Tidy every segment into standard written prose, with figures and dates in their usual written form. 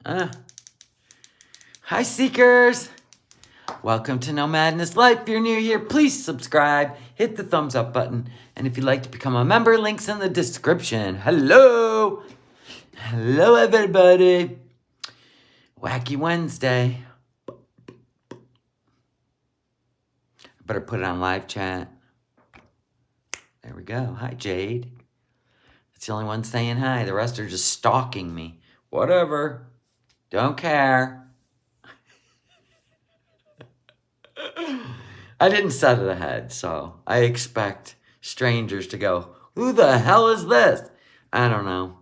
Hi, Seekers. Welcome to No Madness Life. If you're new here, please subscribe, hit the thumbs up button, and if you'd like to become a member, links in the description. Hello. Hello, everybody. Wacky Wednesday. I better put it on live chat. There we go. Hi, Jade. That's the only one saying hi. The rest are just stalking me. Whatever. Don't care. I didn't set it ahead, so I expect strangers to go, who the hell is this? I don't know.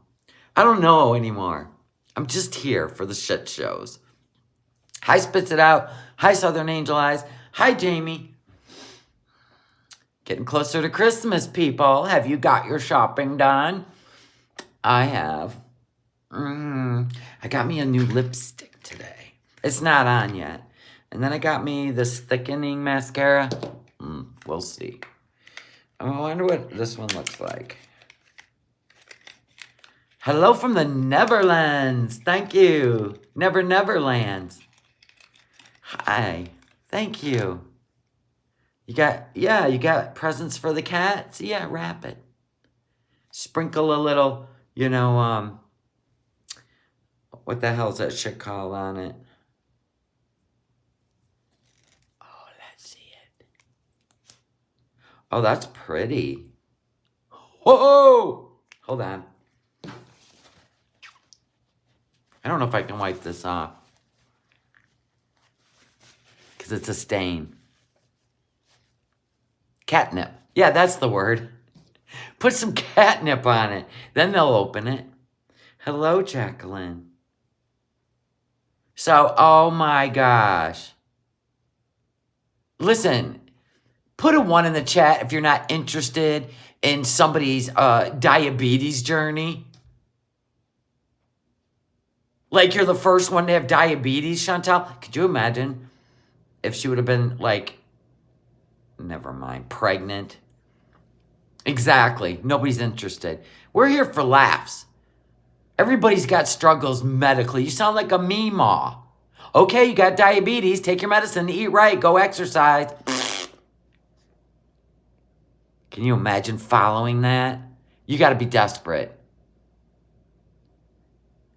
I don't know anymore. I'm just here for the shit shows. Hi, Spits It Out. Hi, Southern Angel Eyes. Hi, Jamie. Getting closer to Christmas, people. Have you got your shopping done? I have. I got me a new lipstick today. It's not on yet. And then I got me this thickening mascara. We'll see. I wonder what this one looks like. Hello from the Neverlands. Thank you. Neverlands. Hi. Thank you. You got presents for the cats? Yeah, wrap it. Sprinkle a little, what the hell's that shit called on it? Oh, that's pretty. Whoa! Hold on. I don't know if I can wipe this off. Because it's a stain. Catnip. Yeah, that's the word. Put some catnip on it. Then they'll open it. Hello, Jacqueline. So, oh my gosh. Listen. Put a 1 in the chat if you're not interested in somebody's diabetes journey. Like you're the first one to have diabetes, Chantal. Could you imagine if she would have been never mind, pregnant? Exactly. Nobody's interested. We're here for laughs. Everybody's got struggles medically. You sound like a meemaw. Okay, you got diabetes. Take your medicine. Eat right. Go exercise. Can you imagine following that? You got to be desperate.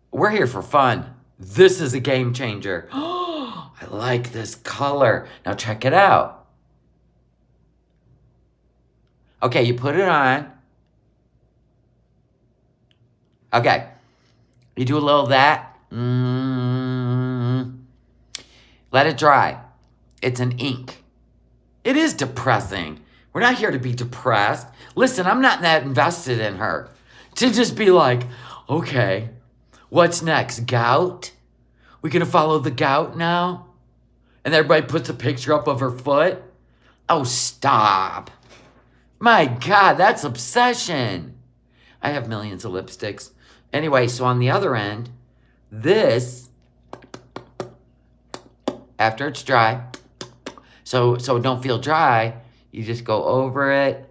We're here for fun. This is a game changer. I like this color. Now check it out. Okay, you put it on. Okay. You do a little of that. Let it dry. It's an ink. It is depressing. We're not here to be depressed. Listen, I'm not that invested in her. To just be like, okay, what's next? Gout? We gonna follow the gout now? And everybody puts a picture up of her foot? Oh, stop. My God, that's obsession. I have millions of lipsticks. Anyway, so on the other end, this, after it's dry, so it don't feel dry, you just go over it.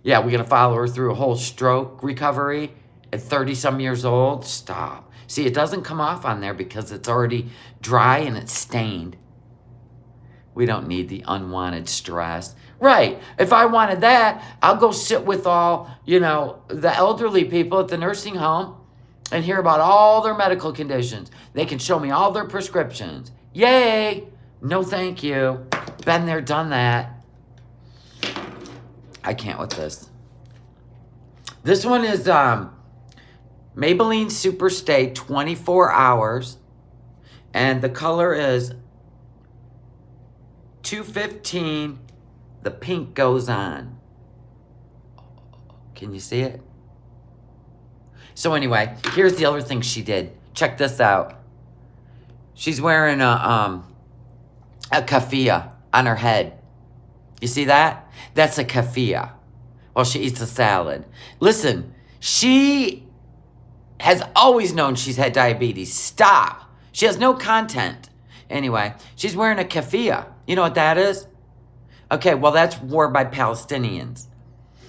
Yeah, we're going to follow her through a whole stroke recovery at 30-some years old. Stop. See, it doesn't come off on there because it's already dry and it's stained. We don't need the unwanted stress. Right. If I wanted that, I'll go sit with all, the elderly people at the nursing home and hear about all their medical conditions. They can show me all their prescriptions. Yay. No, thank you. Been there, done that. I can't with this. This one is Maybelline Super Stay 24 hours. And the color is 215. The pink goes on. Can you see it? So anyway, here's the other thing she did. Check this out. She's wearing a keffiyeh on her head. You see that? That's a keffiyeh. While she eats a salad. Listen, she has always known she's had diabetes. Stop. She has no content. Anyway, she's wearing a keffiyeh. You know what that is? Okay, well, that's worn by Palestinians.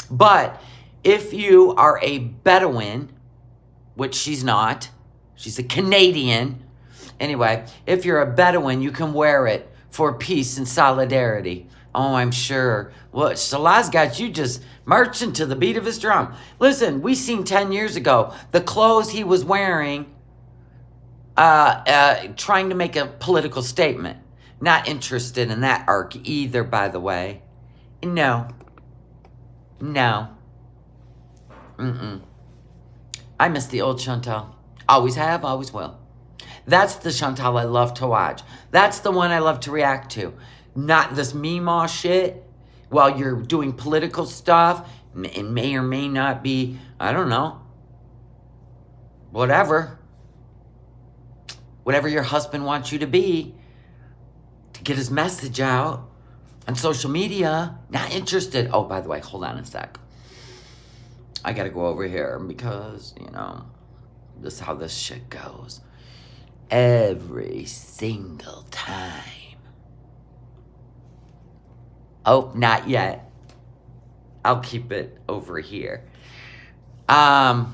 But if you are a Bedouin, which she's not. She's a Canadian. Anyway, if you're a Bedouin, you can wear it for peace and solidarity. Oh, I'm sure. Well, Salah's got you just marching to the beat of his drum. Listen, we seen 10 years ago the clothes he was wearing trying to make a political statement. Not interested in that arc either, by the way. No. No. I miss the old Chantal. Always have, always will. That's the Chantal I love to watch. That's the one I love to react to. Not this meemaw shit while you're doing political stuff. It may or may not be, I don't know, whatever your husband wants you to be to get his message out on social media. Not interested. Oh, by the way, hold on a sec. I gotta go over here because, this is how this shit goes. Every single time. Oh, not yet. I'll keep it over here. Oh,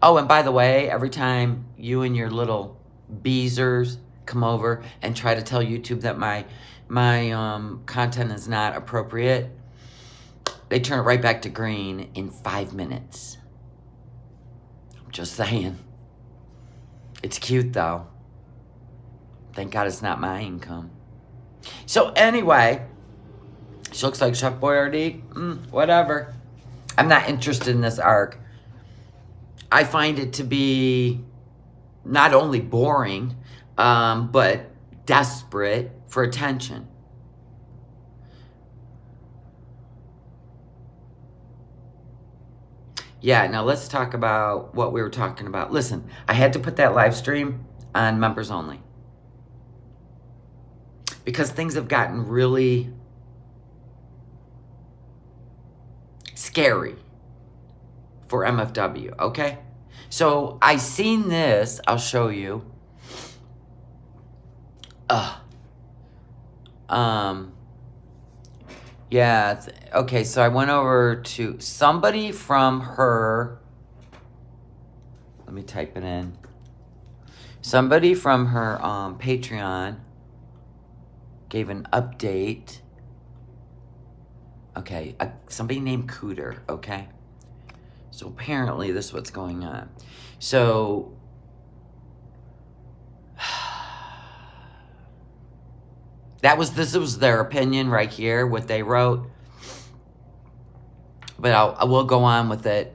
and by the way, every time you and your little beezers come over and try to tell YouTube that my content is not appropriate, they turn it right back to green in 5 minutes. I'm just saying. It's cute, though. Thank God it's not my income. So anyway, she looks like Chef Boyardee. Whatever. I'm not interested in this arc. I find it to be not only boring, but desperate for attention. Yeah, now let's talk about what we were talking about. Listen, I had to put that live stream on members only. Because things have gotten really scary for MFW, okay? So I seen this, I'll show you. Yeah, okay, so I went over to somebody from her, let me type it in. Somebody from her Patreon gave an update. Okay, somebody named Cooter, okay? So apparently this is what's going on. So, this was their opinion right here, what they wrote. But I will go on with it.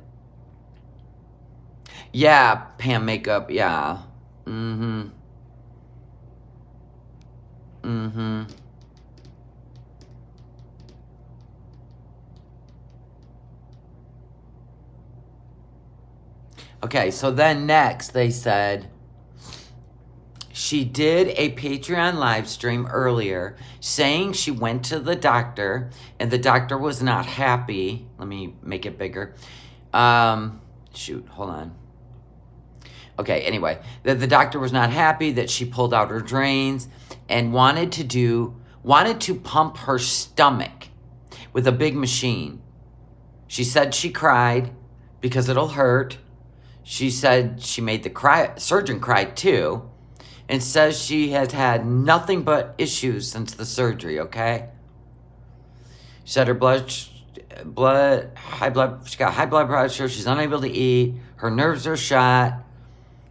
Yeah, Pam makeup, yeah. Okay, so then next they said she did a Patreon live stream earlier saying she went to the doctor and the doctor was not happy. Let me make it bigger. Shoot, hold on. Okay, anyway, that the doctor was not happy, that she pulled out her drains and wanted to pump her stomach with a big machine. She said she cried because it'll hurt. She said she made the surgeon cry too, and says she has had nothing but issues since the surgery, okay? She said her she got high blood pressure, she's unable to eat, her nerves are shot,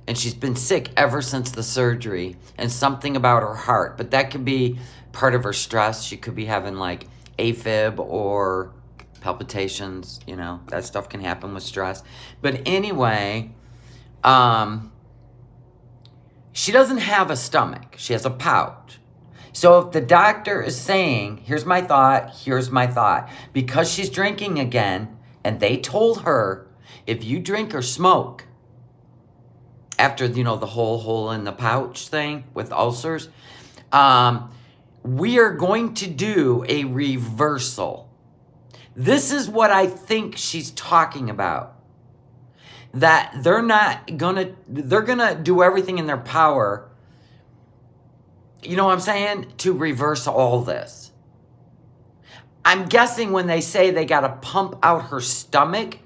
and she's been sick ever since the surgery, and something about her heart, but that could be part of her stress. She could be having like AFib or palpitations, that stuff can happen with stress. But anyway, she doesn't have a stomach. She has a pouch. So if the doctor is saying, here's my thought, because she's drinking again, and they told her, if you drink or smoke, after, the whole hole in the pouch thing with ulcers, we are going to do a reversal. This is what I think she's talking about. That they're gonna do everything in their power, you know what I'm saying, to reverse all this. I'm guessing when they say they gotta pump out her stomach,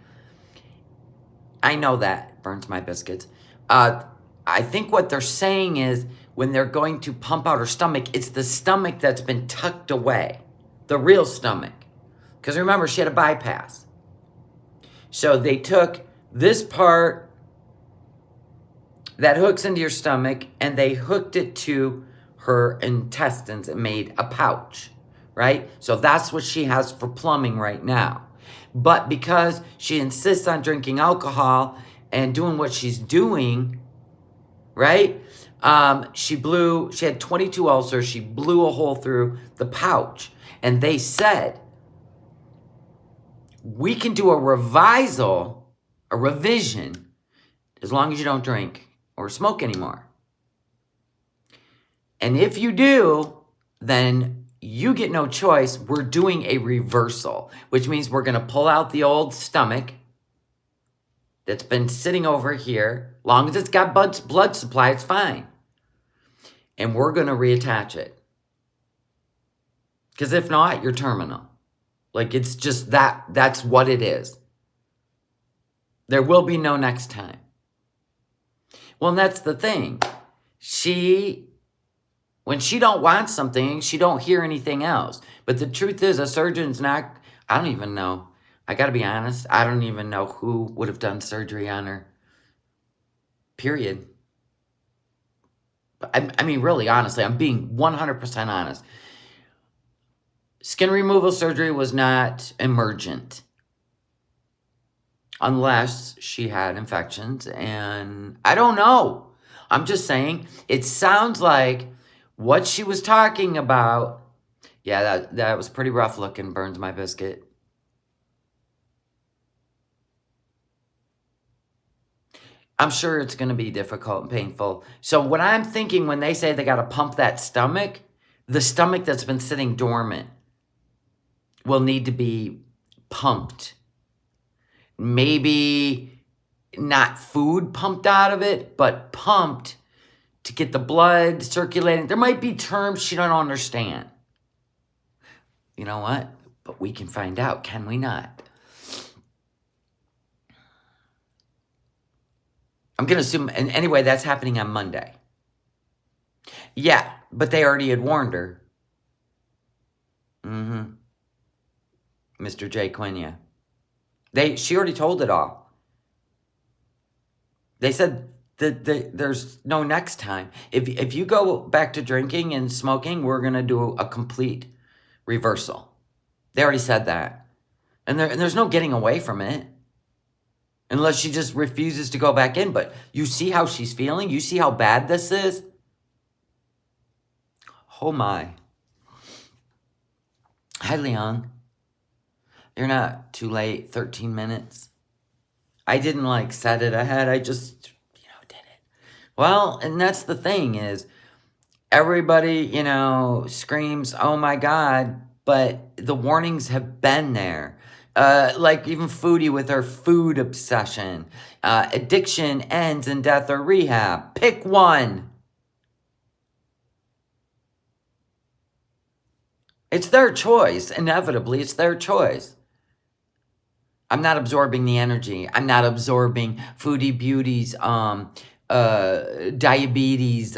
I know that burns my biscuits. I think what they're saying is when they're going to pump out her stomach, it's the stomach that's been tucked away, the real stomach. Because remember, she had a bypass. So they took this part that hooks into your stomach and they hooked it to her intestines and made a pouch, right? So that's what she has for plumbing right now. But because she insists on drinking alcohol and doing what she's doing, right? She had 22 ulcers. She blew a hole through the pouch. And they said, we can do a revision, as long as you don't drink or smoke anymore. And if you do, then you get no choice. We're doing a reversal, which means we're going to pull out the old stomach that's been sitting over here. Long as it's got blood supply, it's fine. And we're going to reattach it. Because if not, you're terminal. Like, it's just that's what it is. There will be no next time. Well, and that's the thing. When she don't want something, she don't hear anything else. But the truth is, a surgeon's not, I don't even know. I got to be honest. I don't even know who would have done surgery on her. Period. I mean, really, honestly, I'm being 100% honest. Skin removal surgery was not emergent. Unless she had infections. And I don't know. I'm just saying, it sounds like what she was talking about, yeah, that was pretty rough looking, burns my biscuit. I'm sure it's going to be difficult and painful. So what I'm thinking when they say they got to pump that stomach, the stomach that's been sitting dormant will need to be pumped. Maybe not food pumped out of it, but pumped to get the blood circulating. There might be terms she don't understand. You know what? But we can find out, can we not? I'm going to assume, and anyway, that's happening on Monday. Yeah, but they already had warned her. Mr. J. Quinya. She already told it all. They said that there's no next time. If you go back to drinking and smoking, we're going to do a complete reversal. They already said that. And there's no getting away from it. Unless she just refuses to go back in. But you see how she's feeling? You see how bad this is? Oh my. Hi, Leon. You're not too late. 13 minutes. I didn't set it ahead. I just, did it. Well, and that's the thing is everybody, screams, oh my God, but the warnings have been there. Like even Foodie with her food obsession. Addiction ends in death or rehab. Pick one. It's their choice. Inevitably, it's their choice. I'm not absorbing the energy. I'm not absorbing Foodie Beauty's diabetes.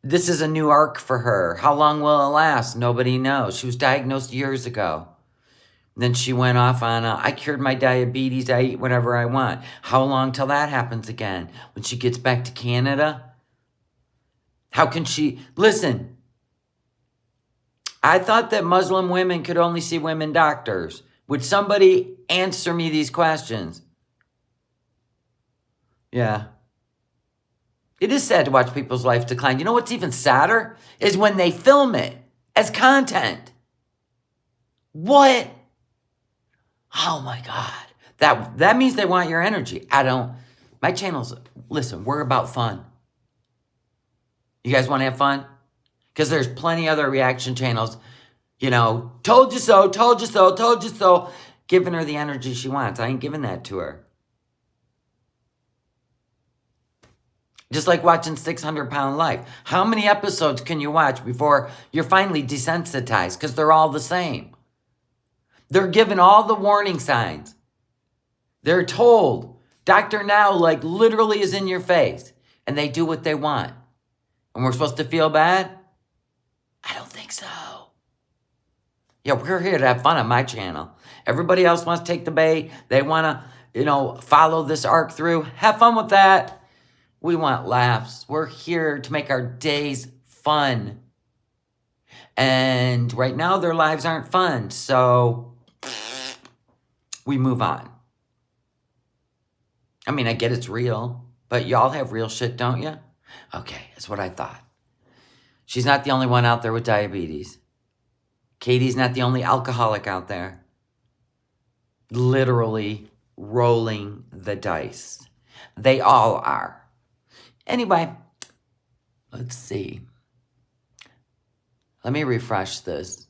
This is a new arc for her. How long will it last? Nobody knows. She was diagnosed years ago. Then she went off on, I cured my diabetes. I eat whatever I want. How long till that happens again? When she gets back to Canada? How can she... Listen, I thought that Muslim women could only see women doctors. Would somebody answer me these questions? Yeah. It is sad to watch people's life decline. You know what's even sadder? Is when they film it as content. What? Oh my God. That means they want your energy. My channel's, listen, we're about fun. You guys want to have fun? Because there's plenty other reaction channels, told you so, told you so, told you so, giving her the energy she wants. I ain't giving that to her. Just like watching 600 Pound Life. How many episodes can you watch before you're finally desensitized? Because they're all the same. They're given all the warning signs. They're told. Doctor Now, like, literally is in your face. And they do what they want. And we're supposed to feel bad? I don't think so. Yeah, we're here to have fun on my channel. Everybody else wants to take the bait. They want to, follow this arc through. Have fun with that. We want laughs. We're here to make our days fun. And right now, their lives aren't fun. So we move on. I mean, I get it's real. But y'all have real shit, don't you? Okay, that's what I thought. She's not the only one out there with diabetes. Katie's not the only alcoholic out there. Literally rolling the dice. They all are. Anyway, let's see. Let me refresh this.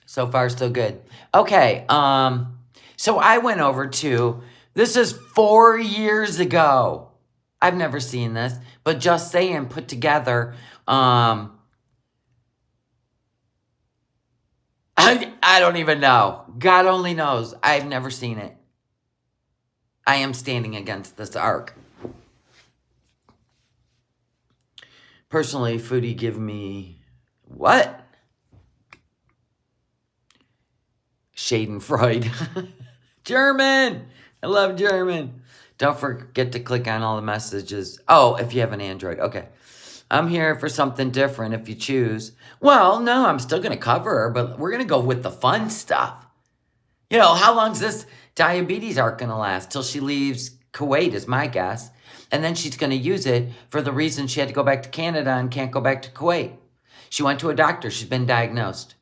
So far, so good. Okay, so I went over to, this is 4 years ago. I've never seen this, but Just Saying put together, I don't even know. God only knows. I've never seen it. I am standing against this arc. Personally, Foodie give me, what? Schadenfreude. German! I love German. Don't forget to click on all the messages. Oh, if you have an Android. Okay. I'm here for something different if you choose. Well, no, I'm still going to cover her, but we're going to go with the fun stuff. How long's this diabetes arc going to last? Till she leaves Kuwait is my guess. And then she's going to use it for the reason she had to go back to Canada and can't go back to Kuwait. She went to a doctor. She's been diagnosed.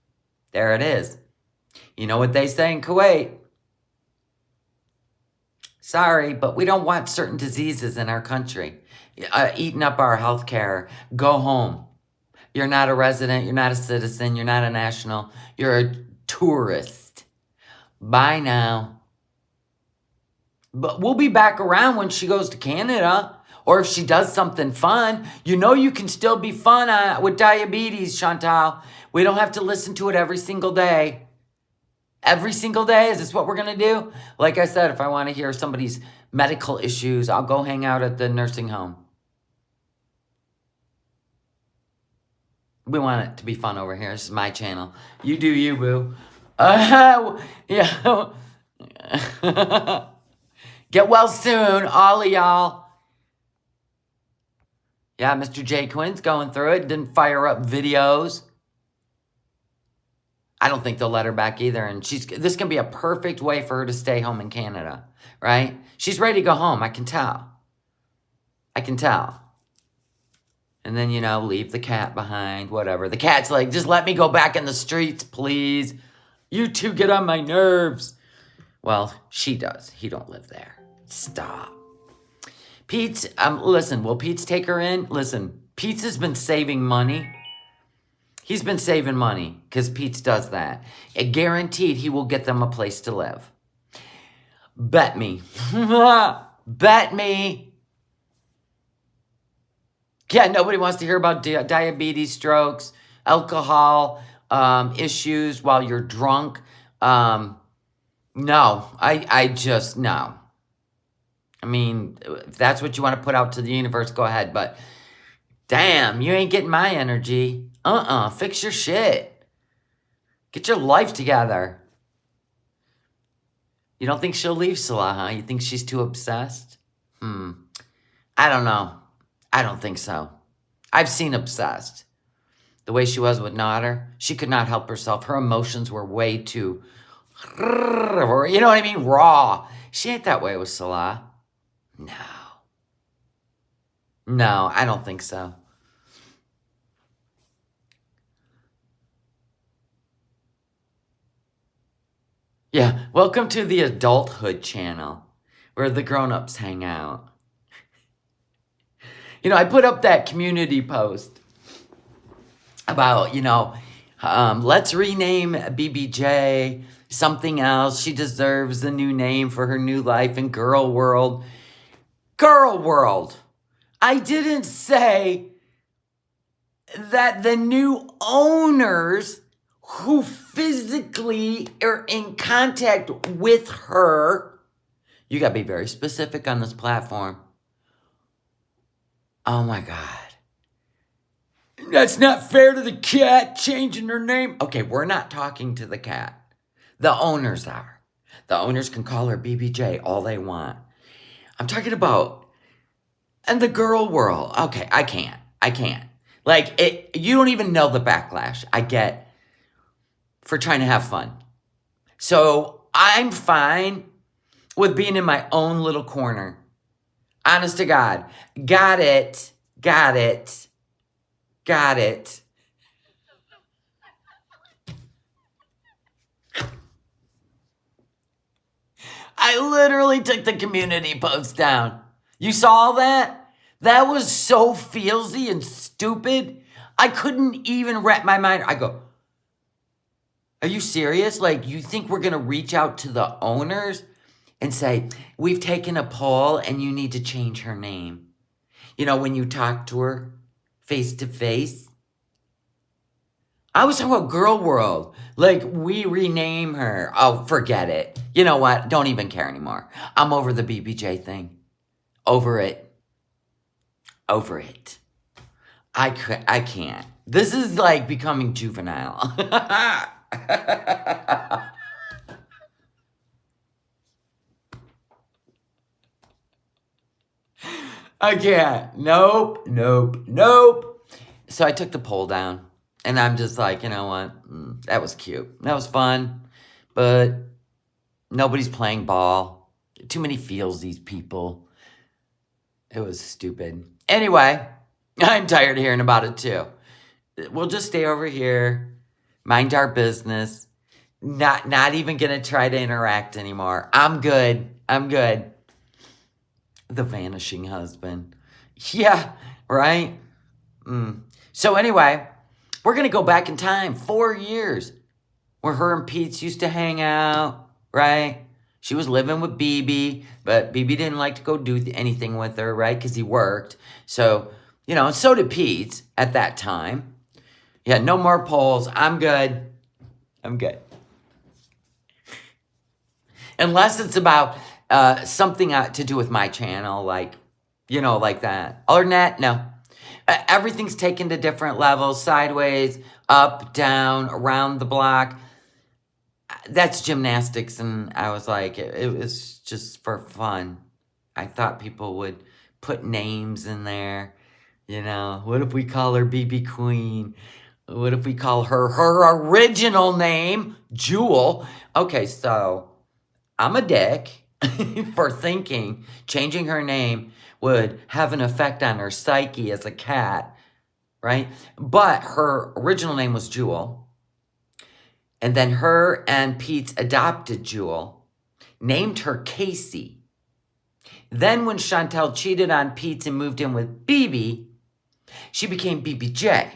There it is. You know what they say in Kuwait? Sorry, but we don't want certain diseases in our country. Eating up our health care. Go home. You're not a resident. You're not a citizen. You're not a national. You're a tourist. Bye now. But we'll be back around when she goes to Canada. Or if she does something fun. You can still be fun with diabetes, Chantal. We don't have to listen to it every single day. Every single day? Is this what we're going to do? Like I said, if I want to hear somebody's medical issues, I'll go hang out at the nursing home. We want it to be fun over here. This is my channel. You do you, boo. Yeah. Get well soon, all of y'all. Yeah, Mr. J. Quinn's going through it. Didn't fire up videos. I don't think they'll let her back either. And this can be a perfect way for her to stay home in Canada, right? She's ready to go home. I can tell. I can tell. And then, leave the cat behind, whatever. The cat's like, just let me go back in the streets, please. You two get on my nerves. Well, she does. He don't live there. Stop. Pete's, listen, will Pete's take her in? Listen, Pete's has been saving money. He's been saving money because Pete's does that. And guaranteed he will get them a place to live. Bet me. Bet me. Yeah, nobody wants to hear about diabetes, strokes, alcohol issues while you're drunk. No, I just, no. I mean, if that's what you want to put out to the universe, go ahead. But damn, you ain't getting my energy. Fix your shit. Get your life together. You don't think she'll leave Salah, huh? You think she's too obsessed? I don't know. I don't think so. I've seen obsessed. The way she was with Nader, she could not help herself. Her emotions were way too, you know what I mean? Raw. She ain't that way with Salah. No, I don't think so. Yeah, welcome to the adulthood channel where the grown-ups hang out. I put up that community post about, let's rename BBJ something else. She deserves a new name for her new life in Girl World. Girl World. I didn't say that the new owners who physically are in contact with her. You got to be very specific on this platform. Oh my God. That's not fair to the cat changing her name. Okay, we're not talking to the cat. The owners are. The owners can call her BBJ all they want. I'm talking about in the girl world. Okay, I can't. Like, you don't even know the backlash I get for trying to have fun. So I'm fine with being in my own little corner. Honest to God. Got it. I literally took the community post down. You saw that? That was so feelsy and stupid. I couldn't even wrap my mind. I go, are you serious? Like, you think we're going to reach out to the owners and say, we've taken a poll and you need to change her name? You know, when you talk to her face to face. I was talking about girl world. Like, we rename her. Oh, forget it. You know what? Don't even care anymore. I'm over the BBJ thing. Over it. I can't. This is like becoming juvenile. I can't. Nope. So I took the poll down. And I'm just like, you know what? That was cute. That was fun. But nobody's playing ball. Too many feels, these people. It was stupid. Anyway, I'm tired of hearing about it too. We'll just stay over here. Mind our business. Not even going to try to interact anymore. I'm good. The vanishing husband. Yeah, right? So anyway, we're going to go back in time 4 years where her and Pete used to hang out, right? She was living with BB, but BB didn't like to go do anything with her, right? Because he worked. So, you know, and so did Pete at that time. Yeah, no more polls. I'm good. Unless it's about something to do with my channel, like, you know, like that. Other than that, no. Everything's taken to different levels, sideways, up, down, around the block. That's gymnastics, and I was like, it was just for fun. I thought people would put names in there. You know, what if we call her BB Queen? What if we call her original name, Jewel? Okay, so I'm a dick for thinking changing her name would have an effect on her psyche as a cat, right? But her original name was Jewel. And then her and Pete's adopted Jewel named her Casey. Then when Chantel cheated on Pete and moved in with BB, she became BBJ.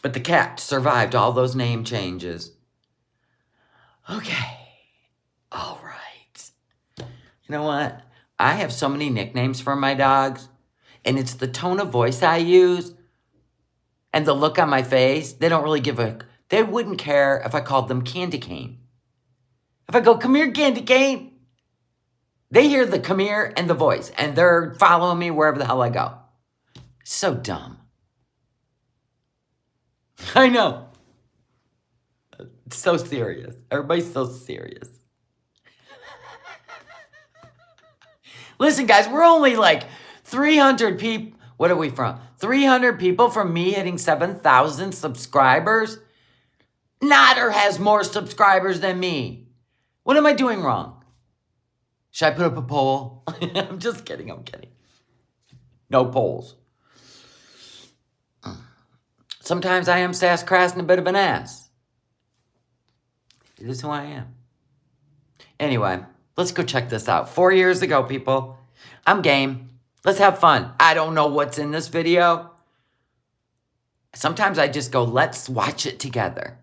But the cat survived all those name changes. Okay. All right. You know what? I have so many nicknames for my dogs, and it's the tone of voice I use and the look on my face. They don't really they wouldn't care if I called them Candy Cane. If I go, come here, Candy Cane, they hear the come here and the voice, and they're following me wherever the hell I go. So dumb. I know. It's so serious. Everybody's so serious. Listen, guys, we're only like 300 people. What are we from? 300 people from me hitting 7,000 subscribers? Nader has more subscribers than me. What am I doing wrong? Should I put up a poll? I'm just kidding. I'm kidding. No polls. Sometimes I am sass, crass, and a bit of an ass. It is who I am. Anyway, let's go check this out. 4 years ago, people. I'm game. Let's have fun. I don't know what's in this video. Sometimes I just go, let's watch it together.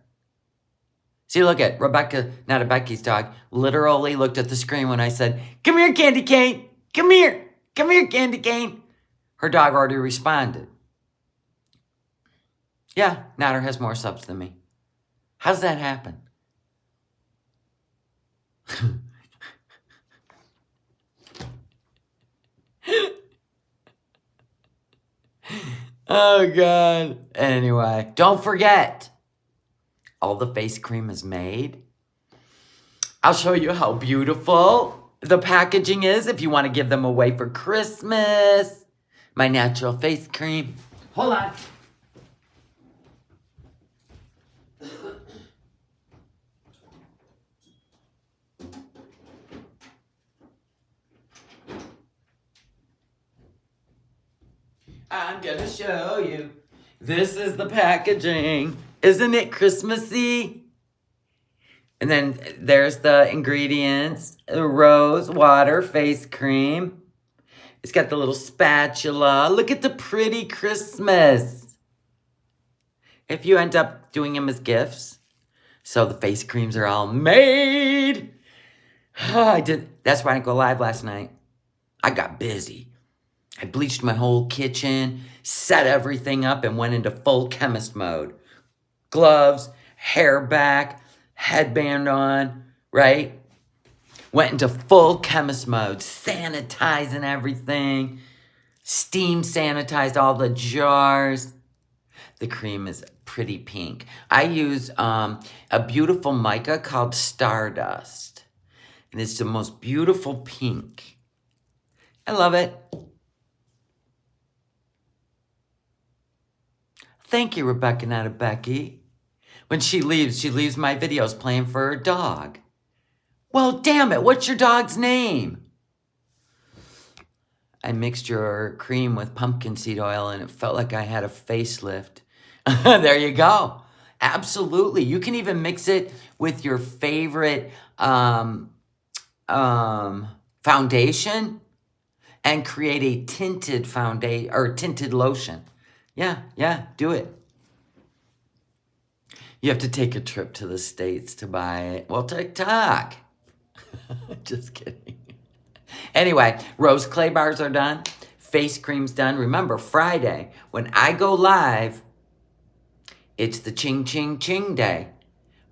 See, look at Rebecca, not a Becky's dog, literally looked at the screen when I said, come here, Candy Cane. Come here. Come here, Candy Cane. Her dog already responded. Yeah, Nader has more subs than me. How does that happen? Oh, God. Anyway, don't forget, all the face cream is made. I'll show you how beautiful the packaging is if you want to give them away for Christmas. My natural face cream. Hold on. I'm gonna show you. This is the packaging. Isn't it Christmassy? And then there's the ingredients. Rose water face cream. It's got the little spatula. Look at the pretty Christmas. If you end up doing them as gifts. So the face creams are all made. That's why I didn't go live last night. I got busy. I bleached my whole kitchen, set everything up, and went into full chemist mode. Gloves, hair back, headband on, right? Went into full chemist mode, sanitizing everything. Steam sanitized all the jars. The cream is pretty pink. I use a beautiful mica called Stardust. And it's the most beautiful pink. I love it. Thank you, Rebecca, not a Becky. When she leaves my videos playing for her dog. Well, damn it, what's your dog's name? I mixed your cream with pumpkin seed oil and it felt like I had a facelift. There you go. Absolutely. You can even mix it with your favorite foundation and create a tinted foundation or tinted lotion. Yeah, do it. You have to take a trip to the States to buy it. Well, TikTok. Just kidding. Anyway, rose clay bars are done. Face cream's done. Remember, Friday, when I go live, it's the ching, ching, ching day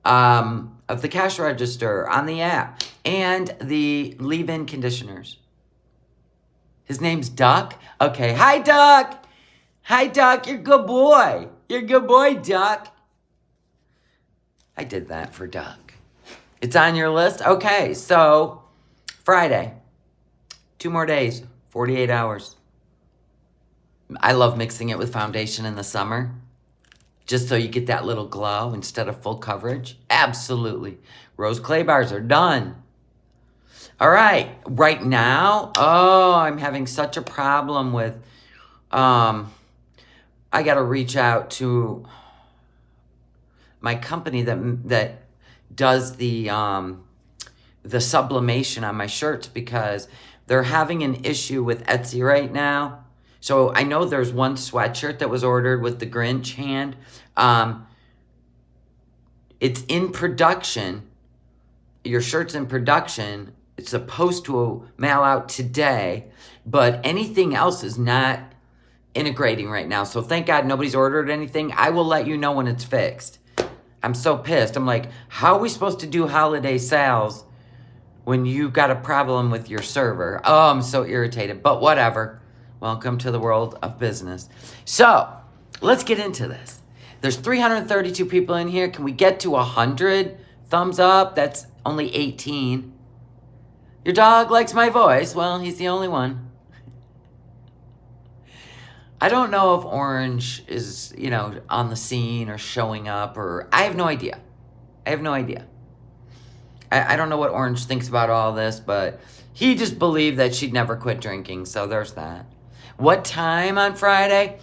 of the cash register on the app and the leave-in conditioners. His name's Duck. Okay, hi, Duck. Hi, Duck. You're a good boy. You're a good boy, Duck. I did that for Duck. It's on your list? Okay, so Friday. 2 more days. 48 hours. I love mixing it with foundation in the summer. Just so you get that little glow instead of full coverage. Absolutely. Rose clay bars are done. All right. Right now, I'm having such a problem with... I got to reach out to my company that does the sublimation on my shirts because they're having an issue with Etsy right now. So I know there's one sweatshirt that was ordered with the Grinch hand. It's in production. Your shirt's in production. It's supposed to mail out today, but anything else is not integrating right now. So thank God nobody's ordered anything. I will let you know when it's fixed. I'm so pissed. I'm like, how are we supposed to do holiday sales when you got a problem with your server? Oh, I'm so irritated, but whatever. Welcome to the world of business. So let's get into this. There's 332 people in here. Can we get to 100 thumbs up? That's only 18. Your dog likes my voice. Well, he's the only one. I don't know if Orange is, on the scene or showing up or... I have no idea. I don't know what Orange thinks about all this, but he just believed that she'd never quit drinking, so there's that. What time on Friday?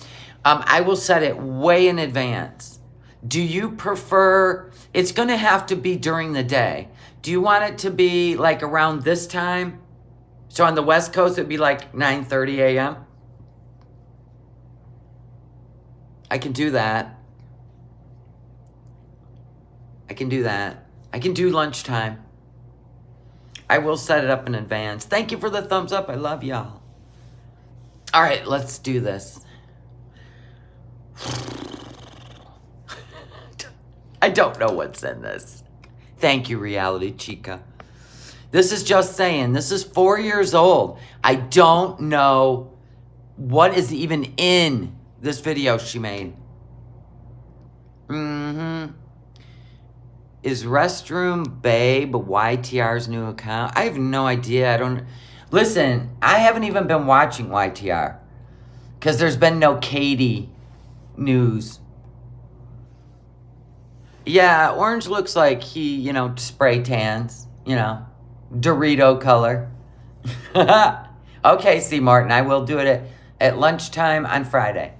I will set it way in advance. Do you prefer... It's going to have to be during the day. Do you want it to be like around this time? So on the West Coast, it'd be like 9:30 a.m.? I can do that. I can do lunchtime. I will set it up in advance. Thank you for the thumbs up. I love y'all. All right, let's do this. I don't know what's in this. Thank you, Reality Chica. This is just saying. This is 4 years old. I don't know what is even in this video she made. Is Restroom Babe YTR's new account? I have no idea. I don't... Listen, I haven't even been watching YTR. Because there's been no Katie news. Yeah, orange looks like he, spray tans. Dorito color. Okay, C. Martin, I will do it at lunchtime on Friday.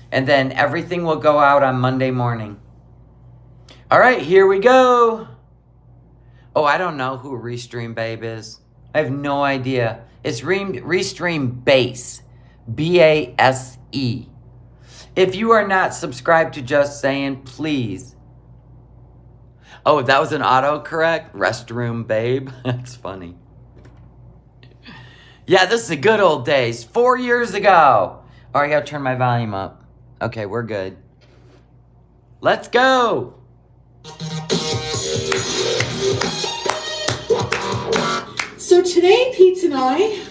And then everything will go out on Monday morning. All right, here we go. Oh, I don't know who Restream Babe is. I have no idea. It's Restream Base. B-A-S-E. If you are not subscribed to Just Saying, please. Oh, that was an autocorrect? Restroom Babe? That's funny. Yeah, this is the good old days. 4 years ago. Oh, I gotta turn my volume up. Okay, we're good. Let's go. So today, Pete and I,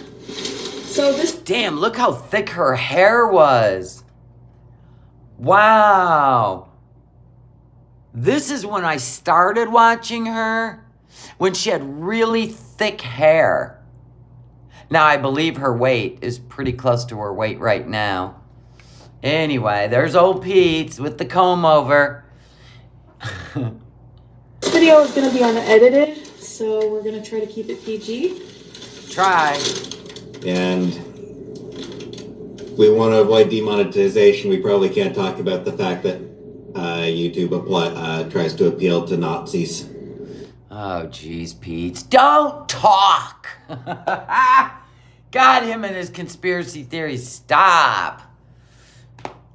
Damn, look how thick her hair was. Wow. This is when I started watching her, when she had really thick hair. Now, I believe her weight is pretty close to her weight right now. Anyway, there's old Pete with the comb over. This video is going to be unedited, so we're going to try to keep it PG. Try. And we want to avoid demonetization. We probably can't talk about the fact that YouTube tries to appeal to Nazis. Oh, jeez, Pete. Don't talk! God, him and his conspiracy theories. Stop.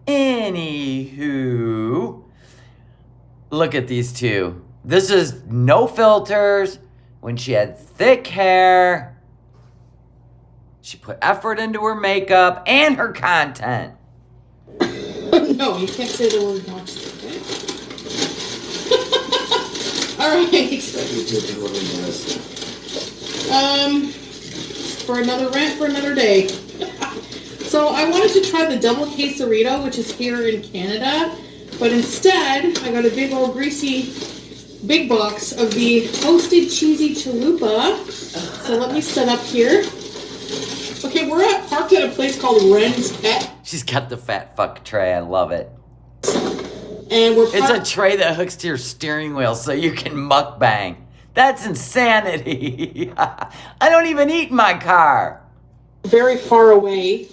Anywho, look at these two. This is no filters. When she had thick hair, she put effort into her makeup and her content. No, you can't say the word Nazi. All right. YouTube totally does. For another rant for another day. So I wanted to try the double quesarito, which is here in Canada, but instead I got a big old greasy big box of the toasted cheesy chalupa. So let me set up here. Okay, we're parked at a place called Ren's Pet. She's got the fat fuck tray. I love it. And It's a tray that hooks to your steering wheel so you can mukbang. That's insanity. I don't even eat in my car. Very far away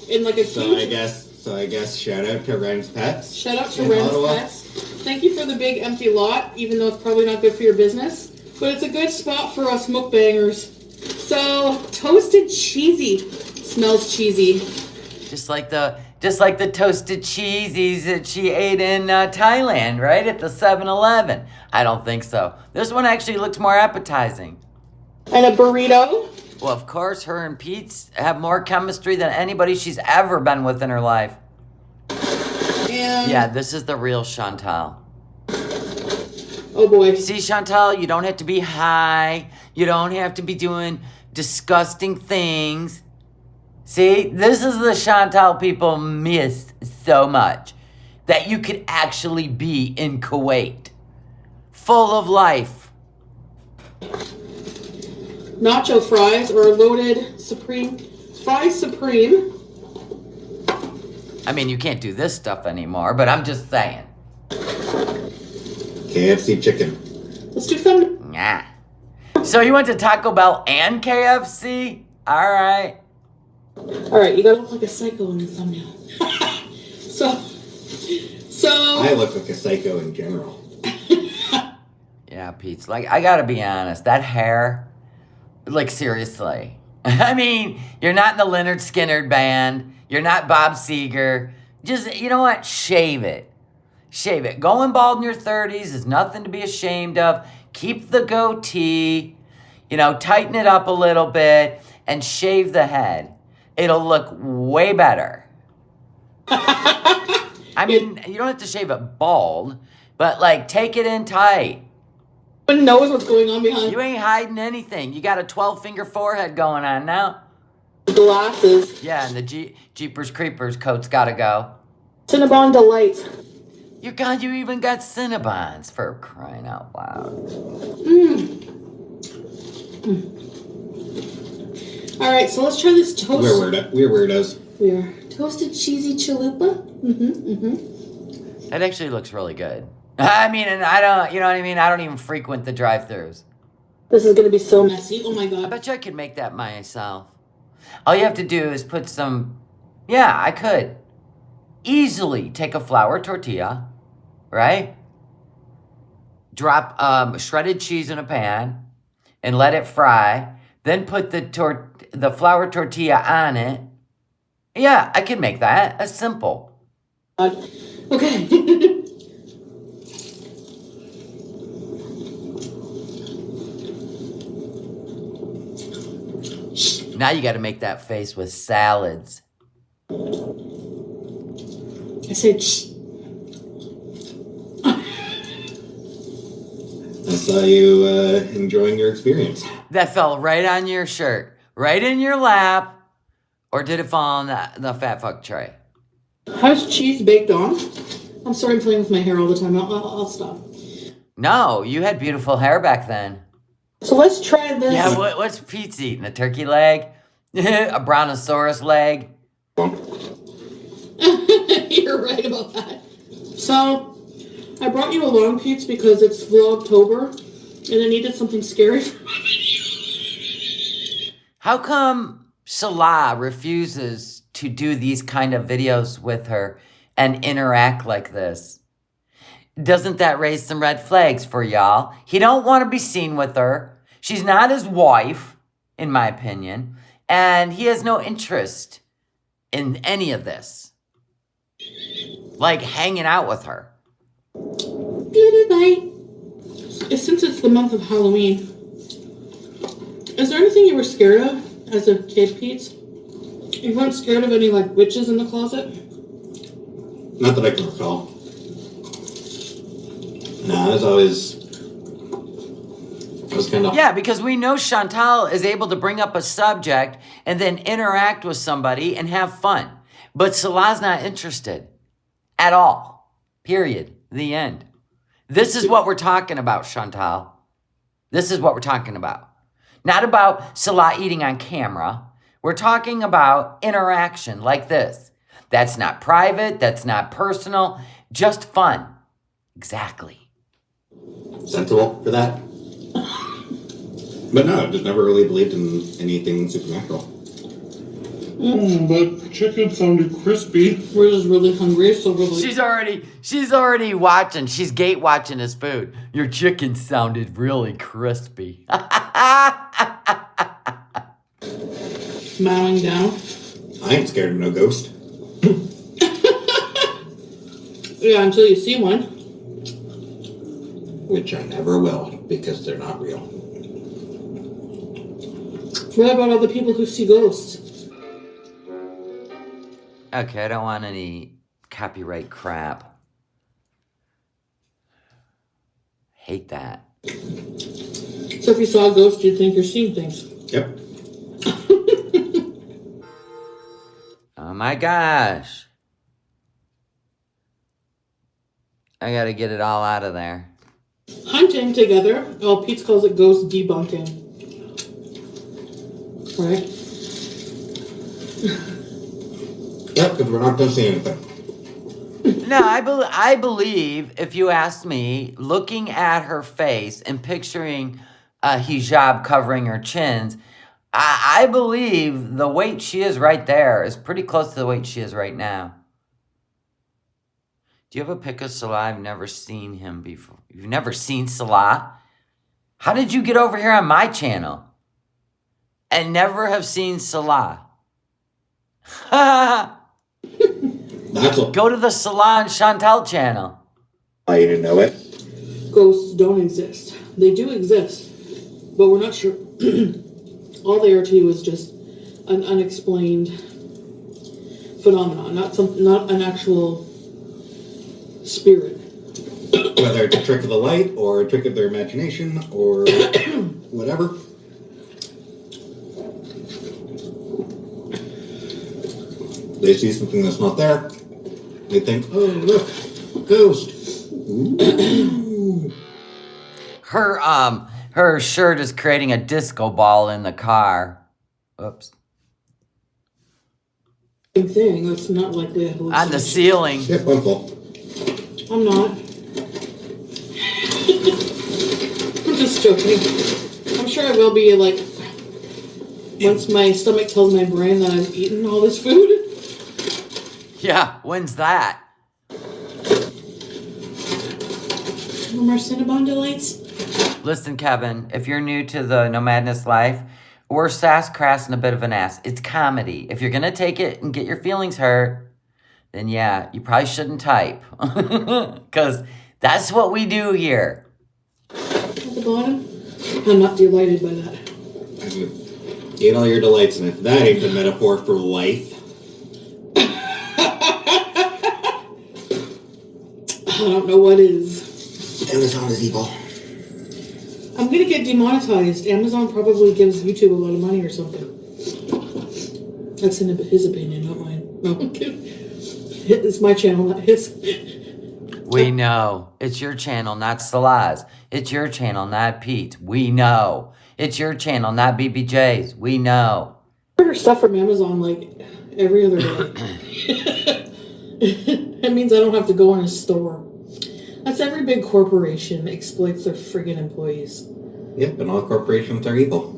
in like a huge... So I guess shout out to Ren's Pets. Shout out to Ren's Pets. Thank you for the big empty lot, even though it's probably not good for your business. But it's a good spot for us mukbangers. So, toasted cheesy. Smells cheesy. Just like the toasted cheesies that she ate in Thailand, right? At the 7-Eleven. I don't think so. This one actually looks more appetizing. And a burrito. Well, of course, her and Pete's have more chemistry than anybody she's ever been with in her life. And... yeah, this is the real Chantal. oh boy. See, Chantal, you don't have to be high. You don't have to be doing disgusting things. See, this is the Chantal people miss so much. That you could actually be in Kuwait. Full of life. Nacho fries or loaded supreme. Fries supreme. I mean, you can't do this stuff anymore, but I'm just saying. KFC chicken. Let's do thumbnail. Nah. So you went to Taco Bell and KFC? All right. All right, you gotta look like a psycho in the thumbnail. So. I look like a psycho in general. Yeah, Pete. Like, I gotta be honest. That hair, like, seriously. I mean, you're not in the Leonard Skinner band. You're not Bob Seger. Just, you know what? Shave it. Shave it. Going bald in your 30s is nothing to be ashamed of. Keep the goatee. Tighten it up a little bit and shave the head. It'll look way better. I mean, you don't have to shave it bald. But, like, take it in tight. One knows what's going on behind You ain't hiding anything. You got a 12-finger forehead going on now. the glasses. Yeah, and the Jeepers Creepers coat's got to go. Cinnabon Delights. You even got Cinnabons, for crying out loud. All right, so let's try this toast. We're weirdos. We are toasted cheesy chalupa. That actually looks really good. I mean, and I don't, you know what I mean? I don't even frequent the drive-thrus. This is gonna be so messy. Oh my I god. bet you I could make that myself. All you have to do is put some, yeah, I could easily take a flour tortilla, right? Drop shredded cheese in a pan and let it fry. Then put the flour tortilla on it. Yeah, I can make that. That's simple. Okay. Now you got to make that face with salads. I said shh. I saw you enjoying your experience. That fell right on your shirt, right in your lap, or did it fall on the fat fuck tray? How's cheese baked on? I'm sorry, I'm playing with my hair all the time. I'll stop. No, you had beautiful hair back then. So let's try this. Yeah, what's Pete's eating? A turkey leg? A brontosaurus leg? You're right about that. So, I brought you along, Pete's, because it's Vlogtober, and I needed something scary for my video. How come Salah refuses to do these kind of videos with her and interact like this? Doesn't that raise some red flags for y'all? He don't want to be seen with her. She's not his wife, in my opinion. And he has no interest in any of this. Like hanging out with her. Beauty bite. Since it's the month of Halloween, is there anything you were scared of as a kid, Pete? You weren't scared of any, like, witches in the closet? Not that I can recall. No, I was kind of... Yeah, because we know Chantal is able to bring up a subject and then interact with somebody and have fun. But Salah's not interested at all. Period. The end. This is what we're talking about, Chantal. This is what we're talking about. Not about Salah eating on camera. We're talking about interaction like this. That's not private. That's not personal. Just fun. Exactly. Sensible for that. But no, I just never really believed in anything supernatural. But the chicken sounded crispy. We're just really hungry, so we're like... She's already watching. She's gate watching his food. Your chicken sounded really crispy. Mowing down. I ain't scared of no ghost. Yeah, until you see one. Which I never will, because they're not real. What about all the people who see ghosts? Okay, I don't want any copyright crap. Hate that. So if you saw a ghost, you'd think you're seeing things. Yep. Oh my gosh. I gotta get it all out of there. Hunting together. Oh, Pete calls it ghost debunking. Right? Yep, because we're not going to see anything. No, I believe, if you ask me, looking at her face and picturing a hijab covering her chins, I believe the weight she is right there is pretty close to the weight she is right now. Do you have a pic of Salah? I've never seen him before. You've never seen Salah? How did you get over here on my channel and never have seen Salah? That's all. Go to the Salah and Chantal channel. I didn't know it. Ghosts don't exist. They do exist, but we're not sure. All they are to you is just an unexplained phenomenon, not an actual spirit. Well, whether it's a trick of the light or a trick of their imagination or whatever. They see something that's not there. They think, oh, look, ghost. Ooh. Her shirt is creating a disco ball in the car. Oops. Same thing. That's not likely a hallucination. On the ceiling. Yeah, wonderful. I'm not. I'm just joking. I'm sure I will be like once my stomach tells my brain that I've eaten all this food. Yeah, when's that? No more Cinnabon delights. Listen, Kevin, if you're new to the No Madness life, we're sass, crass, and a bit of an ass. It's comedy. If you're going to take it and get your feelings hurt, then yeah, you probably shouldn't type. Because that's what we do here. At the bottom, I'm not delighted by that. Eat all your delights, and if that ain't the metaphor for life. I don't know what is. Amazon is evil. I'm gonna get demonetized. Amazon probably gives YouTube a lot of money or something. That's in his opinion, not mine. No, I'm kidding. It's my channel, not his. We know. It's your channel, not Salaz. It's your channel, not Pete. We know. It's your channel, not BBJ's. We know. I order stuff from Amazon like every other day. That means I don't have to go in a store. That's every big corporation exploits their friggin' employees. Yep, and all corporations are evil.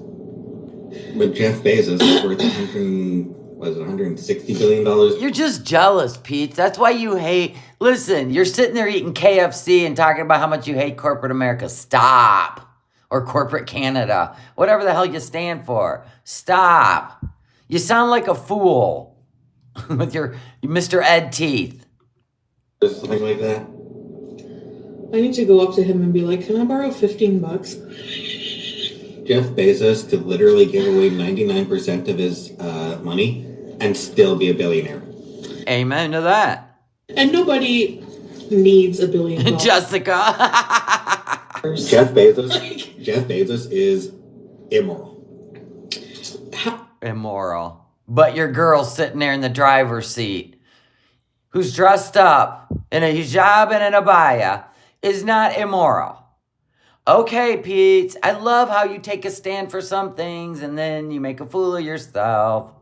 But Jeff Bezos is worth $160 billion. You're just jealous, Pete. That's why you hate... Listen, you're sitting there eating KFC and talking about how much you hate corporate America. Stop. Or corporate Canada. Whatever the hell you stand for. Stop. You sound like a fool. With your Mr. Ed teeth. Something like that. I need to go up to him and be like, can I borrow $15? Jeff Bezos could literally give away 99% of his money and still be a billionaire. Amen to that. And nobody needs $1 billion. Jessica. Jeff Bezos is immoral. Immoral. But your girl sitting there in the driver's seat, who's dressed up in a hijab and an abaya, is not immoral. Okay, Pete, I love how you take a stand for some things and then you make a fool of yourself.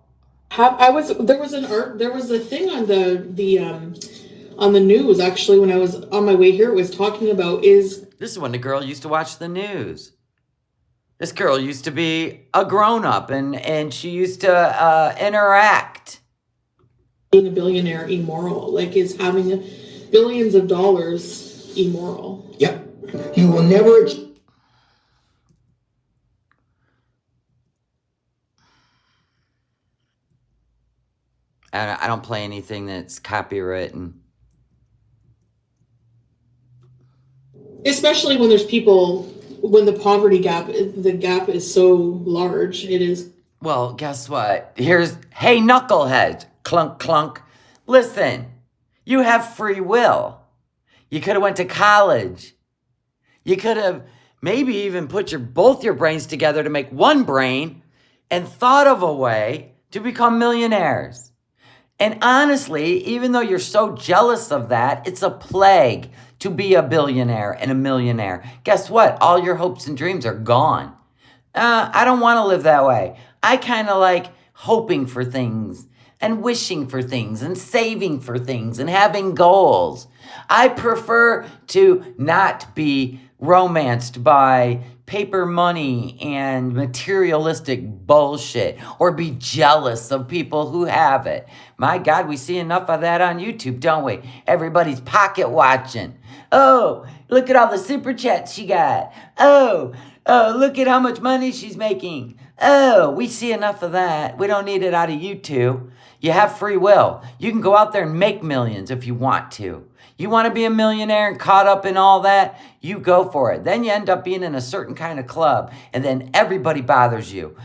There was a thing on the news actually when I was on my way here. It was talking about This is when the girl used to watch the news. This girl used to be a grown-up and she used to interact. Being a billionaire immoral? Like, is having billions of dollars immoral? Yep. You will never... I don't play anything that's copywritten. Especially when there's people, when the poverty gap, the gap is so large, it is. Well, guess what? Hey, knucklehead, clunk, clunk. Listen, you have free will. You could have went to college. You could have maybe even put both your brains together to make one brain and thought of a way to become millionaires. And honestly, even though you're so jealous of that, it's a plague to be a billionaire and a millionaire. Guess what? All your hopes and dreams are gone. I don't want to live that way. I kind of like hoping for things and wishing for things and saving for things and having goals. I prefer to not be romanced by paper money and materialistic bullshit or be jealous of people who have it. My God, we see enough of that on YouTube, don't we? Everybody's pocket watching. Oh, look at all the super chats she got. Oh, look at how much money she's making. Oh, we see enough of that. We don't need it out of YouTube. You have free will. You can go out there and make millions if you want to. You want to be a millionaire and caught up in all that? You go for it. Then you end up being in a certain kind of club, and then everybody bothers you.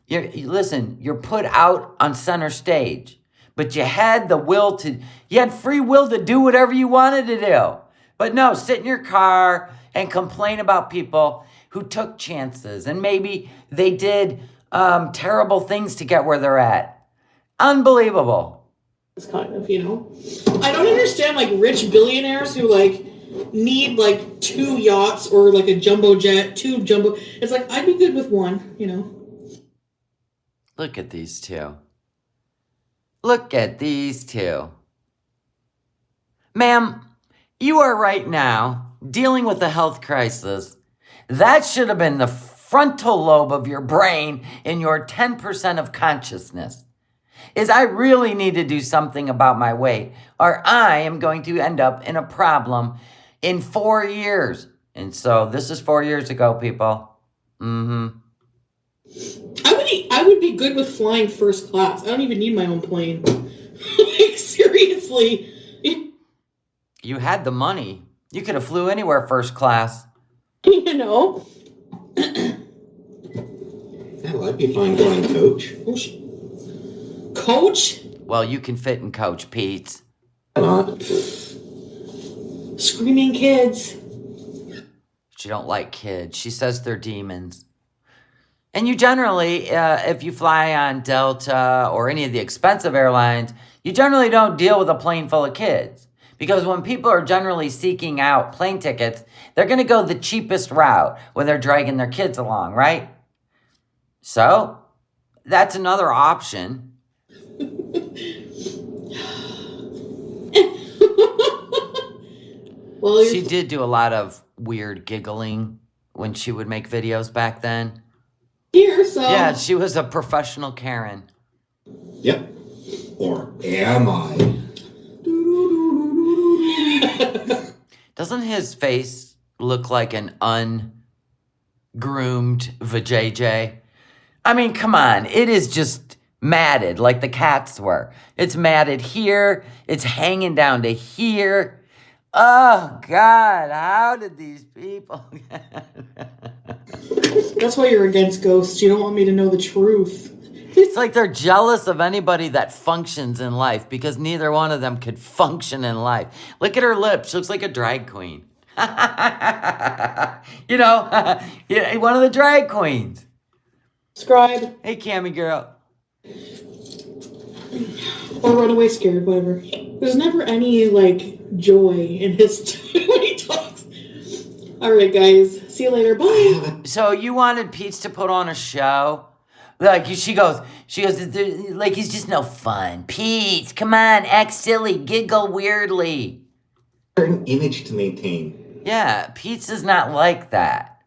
Listen, you're put out on center stage, but you had free will to do whatever you wanted to do. But no, sit in your car and complain about people who took chances and maybe they did terrible things to get where they're at. Unbelievable. It's kind of, you know. I don't understand like rich billionaires who like need like 2 yachts or like a jumbo jet, 2 jumbo. It's like I'd be good with 1, you know. Look at these two. Look at these two. Ma'am, you are right now dealing with a health crisis. That should have been the frontal lobe of your brain in your 10% of consciousness. Is I really need to do something about my weight, or I am going to end up in a problem in 4 years. And so this is 4 years ago, people. Mm-hmm. I would be good with flying first class. I don't even need my own plane. Like, seriously. You had the money. You could have flew anywhere first class. You know? Hell, I'd be fine going coach. Coach? Well, you can fit in coach, Pete. Not. Screaming kids. She don't like kids. She says they're demons. And you generally, if you fly on Delta or any of the expensive airlines, you generally don't deal with a plane full of kids. Because when people are generally seeking out plane tickets, they're going to go the cheapest route when they're dragging their kids along, right? So, that's another option. Well, she did do a lot of weird giggling when she would make videos back then. Here, so. Yeah, she was a professional Karen. Yep. Or am I? Doesn't his face look like an ungroomed vajayjay? I mean, come on. It is just matted like the cats were. It's matted here. It's hanging down to here. Oh, God. How did these people... That's why you're against ghosts. You don't want me to know the truth. It's like they're jealous of anybody that functions in life because neither one of them could function in life. Look at her lips. She looks like a drag queen. You know, one of the drag queens. Subscribe. Hey, Cammy girl. Or run away scared, whatever. There's never any, like, joy in his when he talks. Alright, guys. See you later. Bye. So you wanted Peach to put on a show? Like, she goes, like, he's just no fun. Peach, come on, act silly, giggle weirdly. Certain image to maintain. Yeah, Peach is not like that.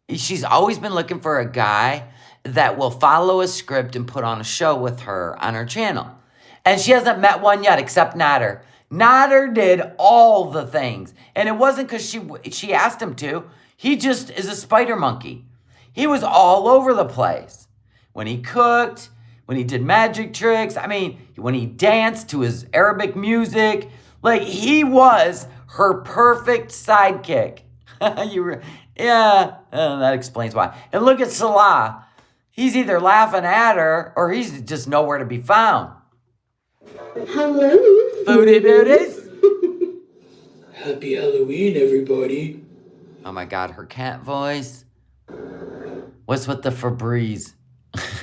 She's always been looking for a guy that will follow a script and put on a show with her on her channel. And she hasn't met one yet except Nader. Nader did all the things. And it wasn't because she asked him to. He just is a spider monkey. He was all over the place. When he cooked, when he did magic tricks, I mean, when he danced to his Arabic music, like he was her perfect sidekick. That explains why. And look at Salah. He's either laughing at her or he's just nowhere to be found. Hello. Foodie Beauties. Happy Halloween, everybody. Oh my God, her cat voice. What's with the Febreze?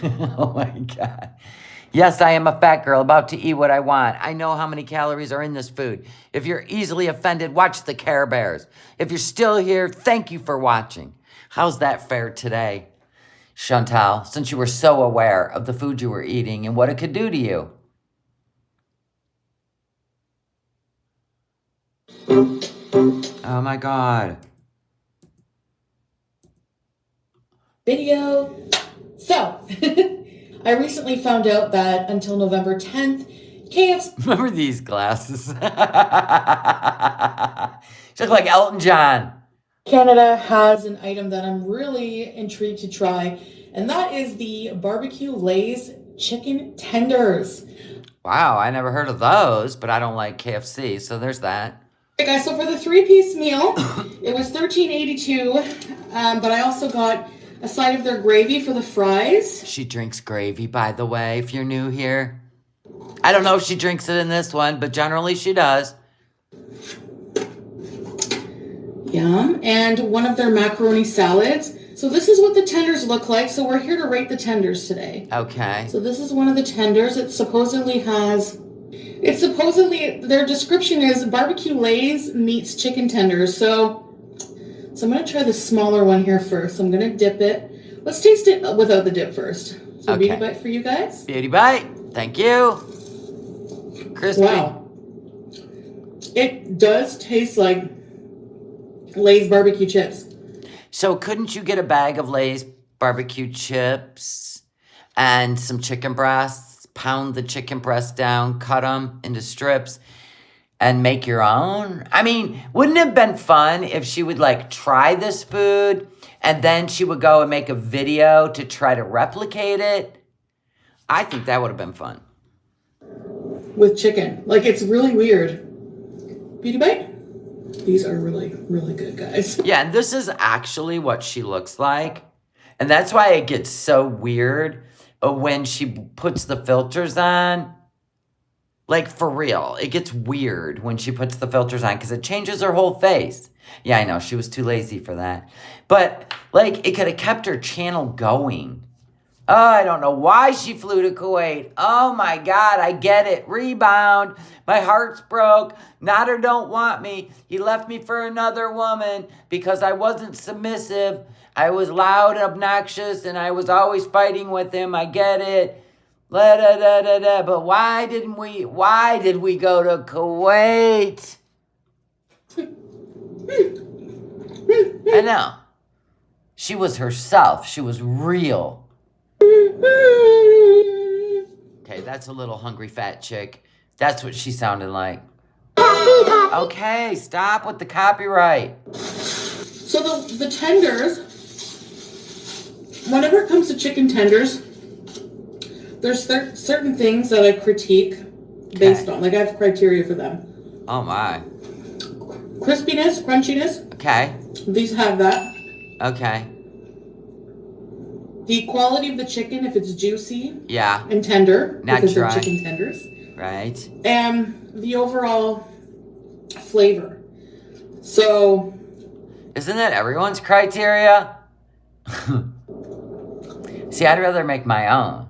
Oh my God. Yes, I am a fat girl about to eat what I want. I know how many calories are in this food. If you're easily offended, watch the Care Bears. If you're still here, thank you for watching. How's that fare today, Chantal, since you were so aware of the food you were eating and what it could do to you? Oh my God. Video. So, I recently found out that until November 10th, KFC... Remember these glasses? She look like Elton John. Canada has an item that I'm really intrigued to try, and that is the barbecue Lay's chicken tenders. Wow, I never heard of those, but I don't like KFC, so there's that. Okay, guys, so for the 3-piece meal, it was $13.82, but I also got a side of their gravy for the fries. She drinks gravy, by the way, if you're new here. I don't know if she drinks it in this one, but generally she does. Yum. And one of their macaroni salads. So this is what the tenders look like. So we're here to rate the tenders today. Okay. So this is one of the tenders. Their description is barbecue Lay's meets chicken tenders. So I'm going to try the smaller one here first. I'm going to dip it. Let's taste it without the dip first. So Okay. beauty bite for you guys. Beauty bite. Thank you. Crispy. Wow. It does taste like Lay's barbecue chips. So couldn't you get a bag of Lay's barbecue chips and some chicken breasts, pound the chicken breasts down, cut them into strips, and make your own? I mean, wouldn't it have been fun if she would like try this food and then she would go and make a video to try to replicate it? I think that would have been fun. With chicken. Like, it's really weird. Beauty bite? These are really, really good, guys. Yeah, and this is actually what she looks like. And that's why it gets so weird when she puts the filters on. Like, for real. It gets weird when she puts the filters on because it changes her whole face. Yeah, I know. She was too lazy for that. But, like, it could have kept her channel going. Oh, I don't know why she flew to Kuwait. Oh, my God. I get it. Rebound. My heart's broke. Nader don't want me. He left me for another woman because I wasn't submissive. I was loud and obnoxious, and I was always fighting with him. I get it. But why did we go to Kuwait? I know. She was herself. She was real. Okay, that's a little hungry fat chick. That's what she sounded like. Okay, stop with the copyright. So the tenders, whenever it comes to chicken tenders, there's certain things that I critique based on. Like, I have criteria for them. Oh, my. Crispiness, crunchiness. Okay. These have that. Okay. The quality of the chicken, if it's juicy. Yeah. And tender. Not because dry. They're chicken tenders. Right. And the overall flavor. So. Isn't that everyone's criteria? See, I'd rather make my own.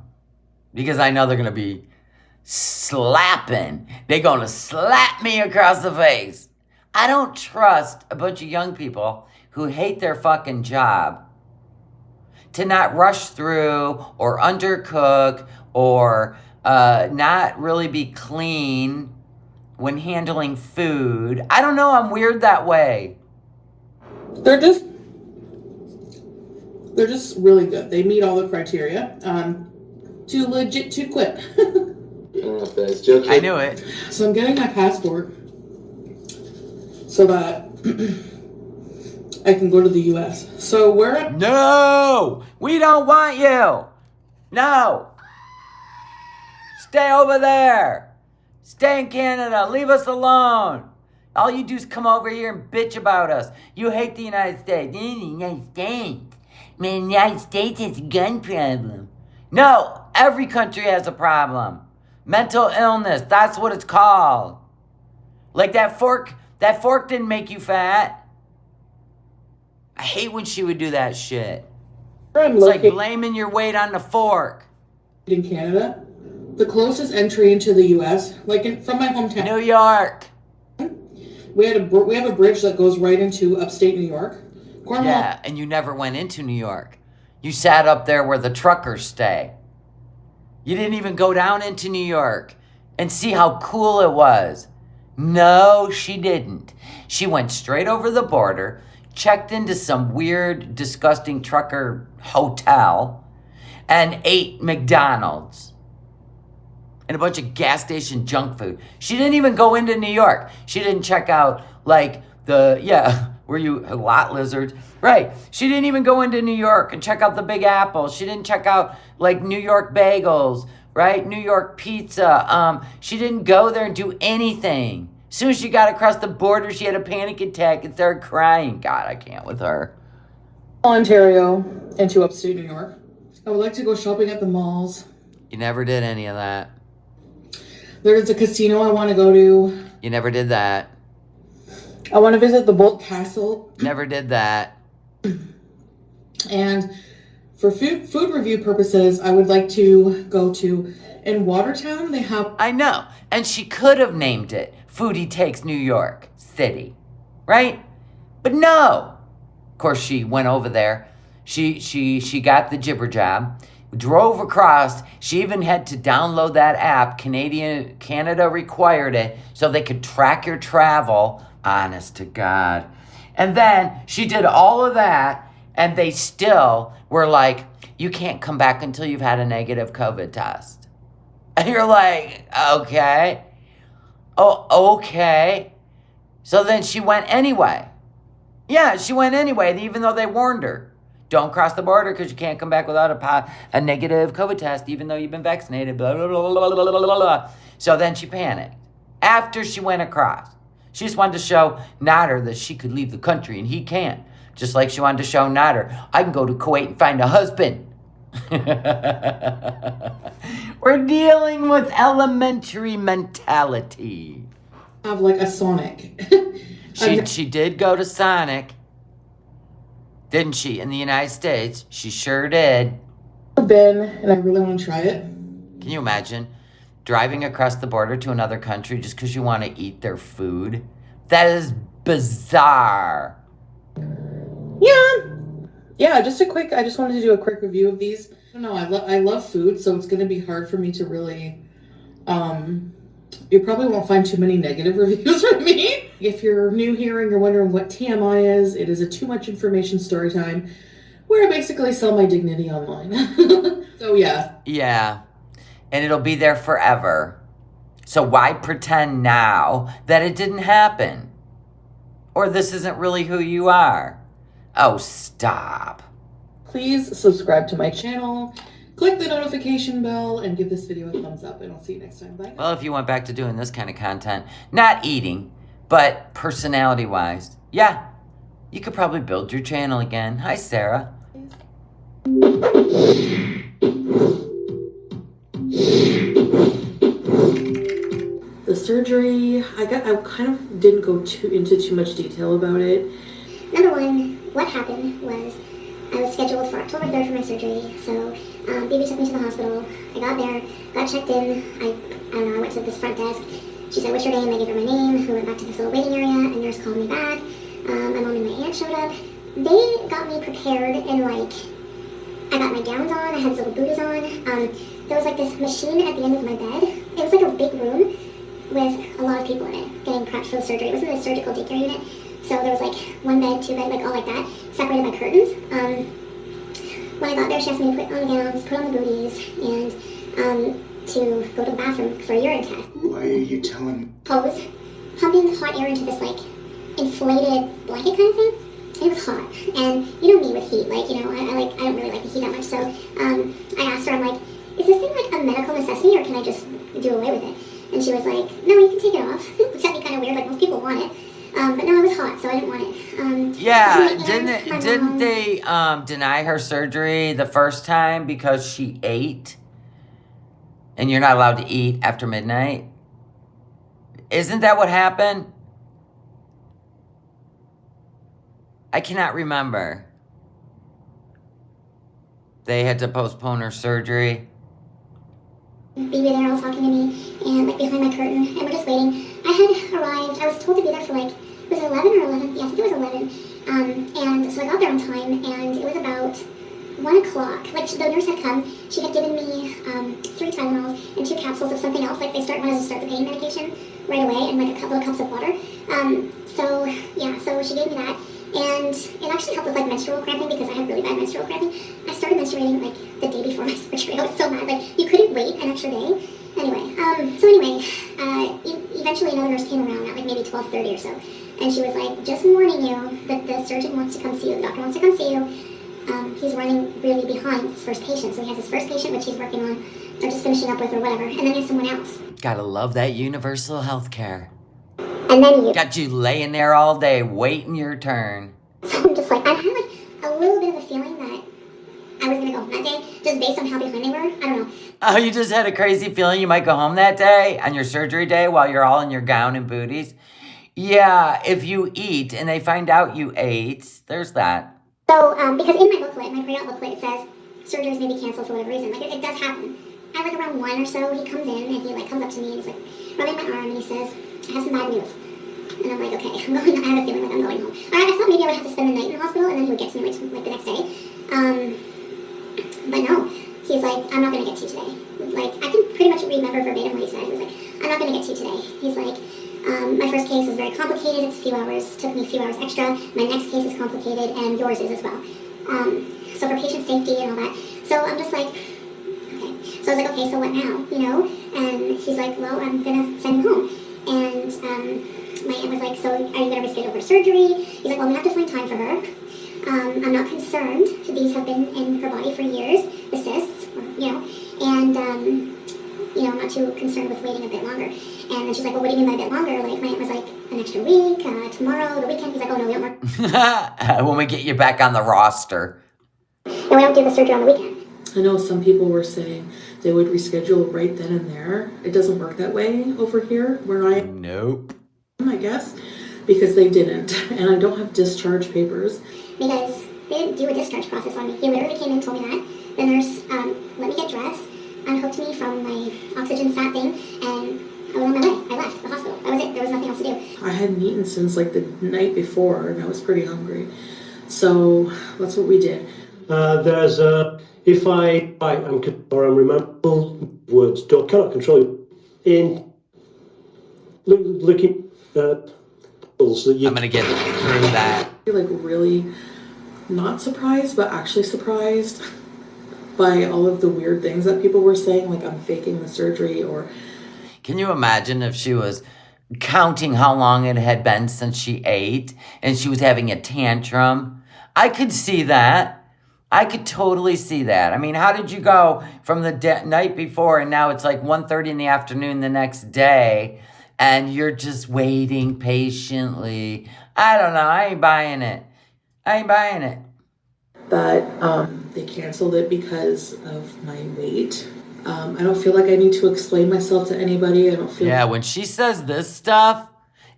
Because I know they're going to be slapping. They're going to slap me across the face. I don't trust a bunch of young people who hate their fucking job to not rush through or undercook or not really be clean when handling food. I don't know, I'm weird that way. They're just really good. They meet all the criteria. Too legit to quit. I knew it. So I'm getting my passport so that I can go to the U.S. So where? No! We don't want you! No! Stay over there! Stay in Canada! Leave us alone! All you do is come over here and bitch about us. You hate the United States. The United States. Man, the United States has a gun problem. No! Every country has a problem. Mental illness, that's what it's called. Like that fork didn't make you fat. I hate when she would do that shit. It's like blaming your weight on the fork. In Canada, the closest entry into the U.S., from my hometown, New York. we have a bridge that goes right into upstate New York. Cornwall. Yeah, and you never went into New York. You sat up there where the truckers stay. You didn't even go down into New York and see how cool it was. No, she didn't. She went straight over the border, checked into some weird, disgusting trucker hotel, and ate McDonald's and a bunch of gas station junk food. She didn't even go into New York. She didn't check out, were you lot lizards? Right. She didn't even go into New York and check out the Big Apple. She didn't check out, New York bagels, right? New York pizza. She didn't go there and do anything. As soon as she got across the border, she had a panic attack and started crying. God, I can't with her. Ontario into upstate New York. I would like to go shopping at the malls. You never did any of that. There's a casino I want to go to. You never did that. I want to visit the Bolt Castle. Never did that. And for food review purposes, I would like to go to, in Watertown, they have... I know. And she could have named it Foodie Takes New York City, right? But no. Of course, she went over there. She got the jibber job, drove across. She even had to download that app. Canada required it so they could track your travel. Honest to God. And then she did all of that, and they still were like, you can't come back until you've had a negative COVID test. And you're like, okay. Oh, okay. So then she went anyway. Yeah, she went anyway, even though they warned her. Don't cross the border because you can't come back without a negative COVID test, even though you've been vaccinated, blah, blah, blah, blah, blah, blah, blah. So then she panicked. After she went across, she just wanted to show Nader that she could leave the country and he can't. Just like she wanted to show Nader, I can go to Kuwait and find a husband. We're dealing with elementary mentality. Have like a Sonic. She did go to Sonic, didn't she? In the United States, she sure did. I've been, and I really want to try it. Can you imagine driving across the border to another country just because you want to eat their food? That is bizarre. Yeah, I just wanted to do a quick review of these. I don't know, I love food, so it's going to be hard for me to really, you probably won't find too many negative reviews from me. If you're new here and you're wondering what TMI is, it is a too much information story time where I basically sell my dignity online. So yeah. Yeah, and it'll be there forever. So why pretend now that it didn't happen? Or this isn't really who you are? Oh, stop. Please subscribe to my channel, click the notification bell, and give this video a thumbs up, and I'll see you next time. Bye. Well, if you went back to doing this kind of content, not eating, but personality-wise, yeah, you could probably build your channel again. Hi, Sarah. The surgery, I kind of didn't go into too much detail about it. Number one, what happened was I was scheduled for October 3rd for my surgery, so BB took me to the hospital. I got there, got checked in. I don't know, I went to this front desk. She said, what's your name? I gave her my name. We went back to this little waiting area. A nurse called me back. My mom and my aunt showed up. They got me prepared in like, I got my gowns on, I had these little booties on. There was like this machine at the end of my bed. It was like a big room with a lot of people in it getting prepped for the surgery. It wasn't a surgical daycare unit. So there was like one bed, two bed, like all like that, separated by curtains. When I got there, she asked me to put on the gowns, put on the booties, and to go to the bathroom for a urine test. Why are you telling? Pose, pumping hot air into this like inflated blanket kind of thing. It was hot, and you know me with heat, like, you know, I don't really like the heat that much. So I asked her, I'm like, is this thing like a medical necessity, or can I just do away with it? And she was like, no, you can take it off. Which that'd be kind of weird, like most people want it. But no, it was hot, so I didn't want it. Yeah, didn't they deny her surgery the first time because she ate? And you're not allowed to eat after midnight? Isn't that what happened? I cannot remember. They had to postpone her surgery. BB there all talking to me, and like behind my curtain, and we're just waiting. I had arrived, I was told to be there for like, was it 11 or 11? Yeah, I think it was 11. And so I got there on time, and it was about 1 o'clock. Like, the nurse had come, she had given me 3 Tylenols and 2 capsules of something else. Like, they wanted to start the pain medication right away, and like a couple of cups of water. So she gave me that. And it actually helped with like menstrual cramping, because I had really bad menstrual cramping. I started menstruating like the day before my surgery. I was so mad, like you couldn't wait an extra day. Anyway, eventually another nurse came around at like maybe 12:30 or so, and she was like, just warning you that the surgeon wants to come see you, the doctor wants to come see you. He's running really behind his first patient, so he has his first patient, which he's working on, or just finishing up with or whatever, and then there's someone else. Gotta love that universal health care. And then you. Got you laying there all day waiting your turn. So I'm just like, I had like a little bit of a feeling that I was gonna go home that day, just based on how behind they were. I don't know. Oh, you just had a crazy feeling you might go home that day on your surgery day while you're all in your gown and booties? Yeah, if you eat and they find out you ate, there's that. So, because in my booklet, my pre-op booklet, it says surgeries may be canceled for whatever reason. Like, it does happen. At like around 1 or so, he comes in and he like comes up to me and he's like rubbing my arm and he says, I have some bad news. And I'm like, okay, I have a feeling like I'm going home. I thought maybe I would have to spend the night in the hospital and then he would get to me like the next day. But no, he's like, I'm not going to get to you today. Like, I can pretty much remember verbatim what he said. He was like, I'm not going to get to you today. He's like, my first case is very complicated. It's a few hours, took me a few hours extra. My next case is complicated and yours is as well. So for patient safety and all that. So I'm just like, okay. So I was like, okay, so what now? You know? And he's like, well, I'm going to send you home. And my aunt was like, so are you going to reschedule her surgery? He's like, well, we have to find time for her. I'm not concerned. These have been in her body for years, the cysts, you know, and, you know, I'm not too concerned with waiting a bit longer. And then she's like, well, what do you mean by a bit longer? Like, my aunt was like, an extra week, tomorrow, the weekend. He's like, oh, no, we don't work. When we get you back on the roster. And we don't do the surgery on the weekend. I know some people were saying they would reschedule right then and there. It doesn't work that way over here where I am, Nope. I guess, because they didn't. And I don't have discharge papers. Because they didn't do a discharge process on me. He literally came and told me that. The nurse let me get dressed, unhooked me from my oxygen sat thing, and I was on my way. I left the hospital. That was it. There was nothing else to do. I hadn't eaten since like the night before, and I was pretty hungry. So that's what we did. There's if I'm remember words, cannot control you. In looking at I'm gonna get through that. I feel like really not surprised, but actually surprised by all of the weird things that people were saying, like I'm faking the surgery or... Can you imagine if she was counting how long it had been since she ate and she was having a tantrum? I could see that. I could totally see that. I mean, how did you go from the night before and now it's like 1:30 in the afternoon the next day and you're just waiting patiently? I don't know. I ain't buying it. That they canceled it because of my weight. I don't feel like I need to explain myself to anybody. I don't feel... Yeah, when she says this stuff,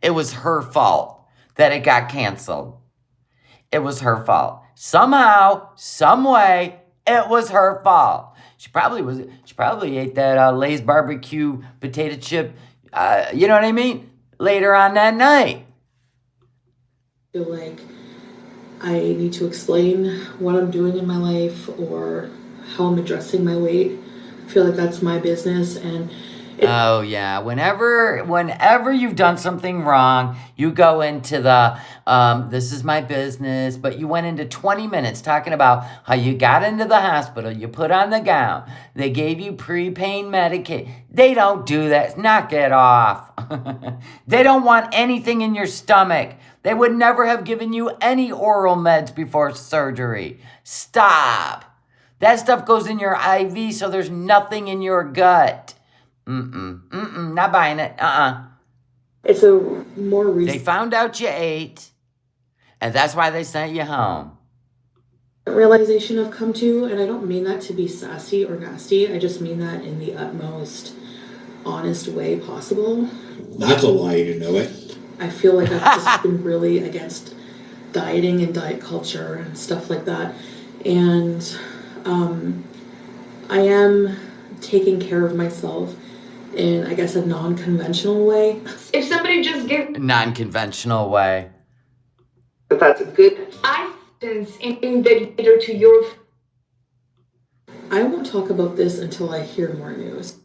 it was her fault that it got canceled. It was her fault. Somehow, some way, it was her fault. She probably ate that Lay's barbecue potato chip, you know what I mean? Later on that night. I feel like I need to explain what I'm doing in my life or how I'm addressing my weight. I feel like that's my business, and oh yeah, whenever you've done something wrong, you go into the this is my business, but you went into 20 minutes talking about how you got into the hospital, you put on the gown, they gave you pre-pain medication. They don't do that. Knock it off. They don't want anything in your stomach. They would never have given you any oral meds before surgery. Stop. That stuff goes in your IV, so there's nothing in your gut. Not buying it. it's a more They recent found out you ate, and that's why they sent you home. realization I've come to, and I don't mean that to be sassy or nasty. I just mean that in the utmost honest way possible. That's a lie, you know it. I feel like I've just been really against dieting and diet culture and stuff like that. And I am taking care of myself in, I guess, a non-conventional way. If somebody just gives Non-conventional way. That's good. items in dedicator to your I won't talk about this until I hear more news.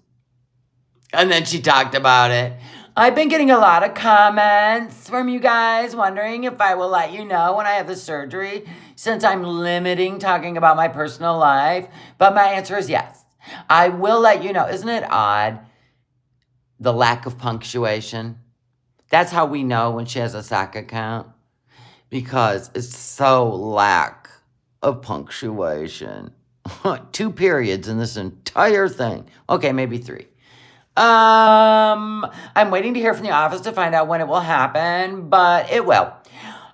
And then she talked about it. I've been getting a lot of comments from you guys wondering if I will let you know when I have the surgery, since I'm limiting talking about my personal life. But my answer is yes. I will let you know. Isn't it odd? The lack of punctuation. That's how we know when she has a sock account. Because it's so lack of punctuation. 2 periods in this entire thing. Okay, maybe 3. I'm waiting to hear from the office to find out when it will happen, but it will.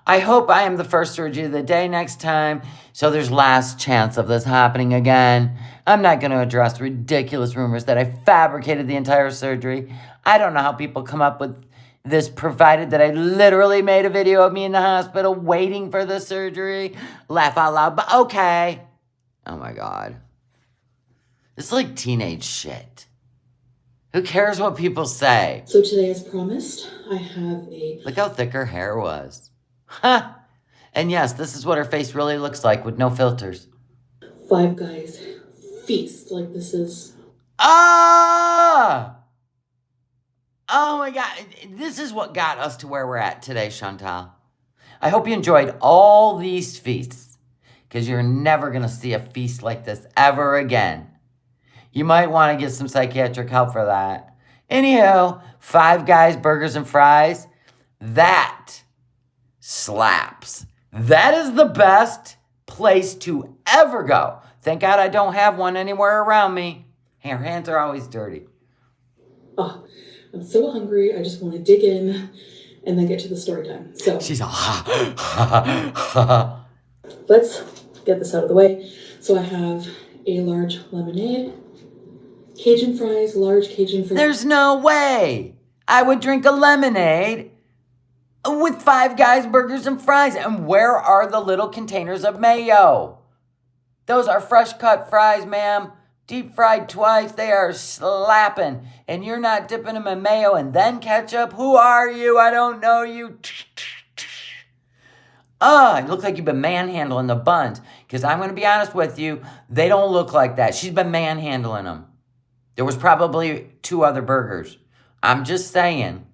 I hope I am the first surgery of the day next time, so there's last chance of this happening again. I'm not going to address ridiculous rumors that I fabricated the entire surgery. I don't know how people come up with This provided that I literally made a video of me in the hospital waiting for the surgery. Laugh out loud, but okay. Oh my God. It's like teenage shit. Who cares what people say? So today, as promised, I have a Look how thick her hair was. Huh. And yes, this is what her face really looks like with no filters. Five Guys feast. Like, this is... Ah! Oh my God. This is what got us to where we're at today, Chantal. I hope you enjoyed all these feasts, because you're never going to see a feast like this ever again. You might want to get some psychiatric help for that. Anyhow, Five Guys burgers and fries, that slaps. That is the best place to ever go. Thank God I don't have one anywhere around me. Her hands are always dirty. Oh, I'm so hungry. I just want to dig in and then get to the story time. So She's all ha, ha, ha. let's get this out of the way. So I have a large lemonade, Cajun fries, large Cajun fries. There's no way I would drink a lemonade with Five Guys burgers and fries. And where are the little containers of mayo? Those are fresh cut fries, ma'am. Deep fried twice. They are slapping. And you're not dipping them in mayo and then ketchup? Who are you? I don't know you. You look like you've been manhandling the buns. Because I'm going to be honest with you, they don't look like that. She's been manhandling them. There was probably 2 other burgers. I'm just saying.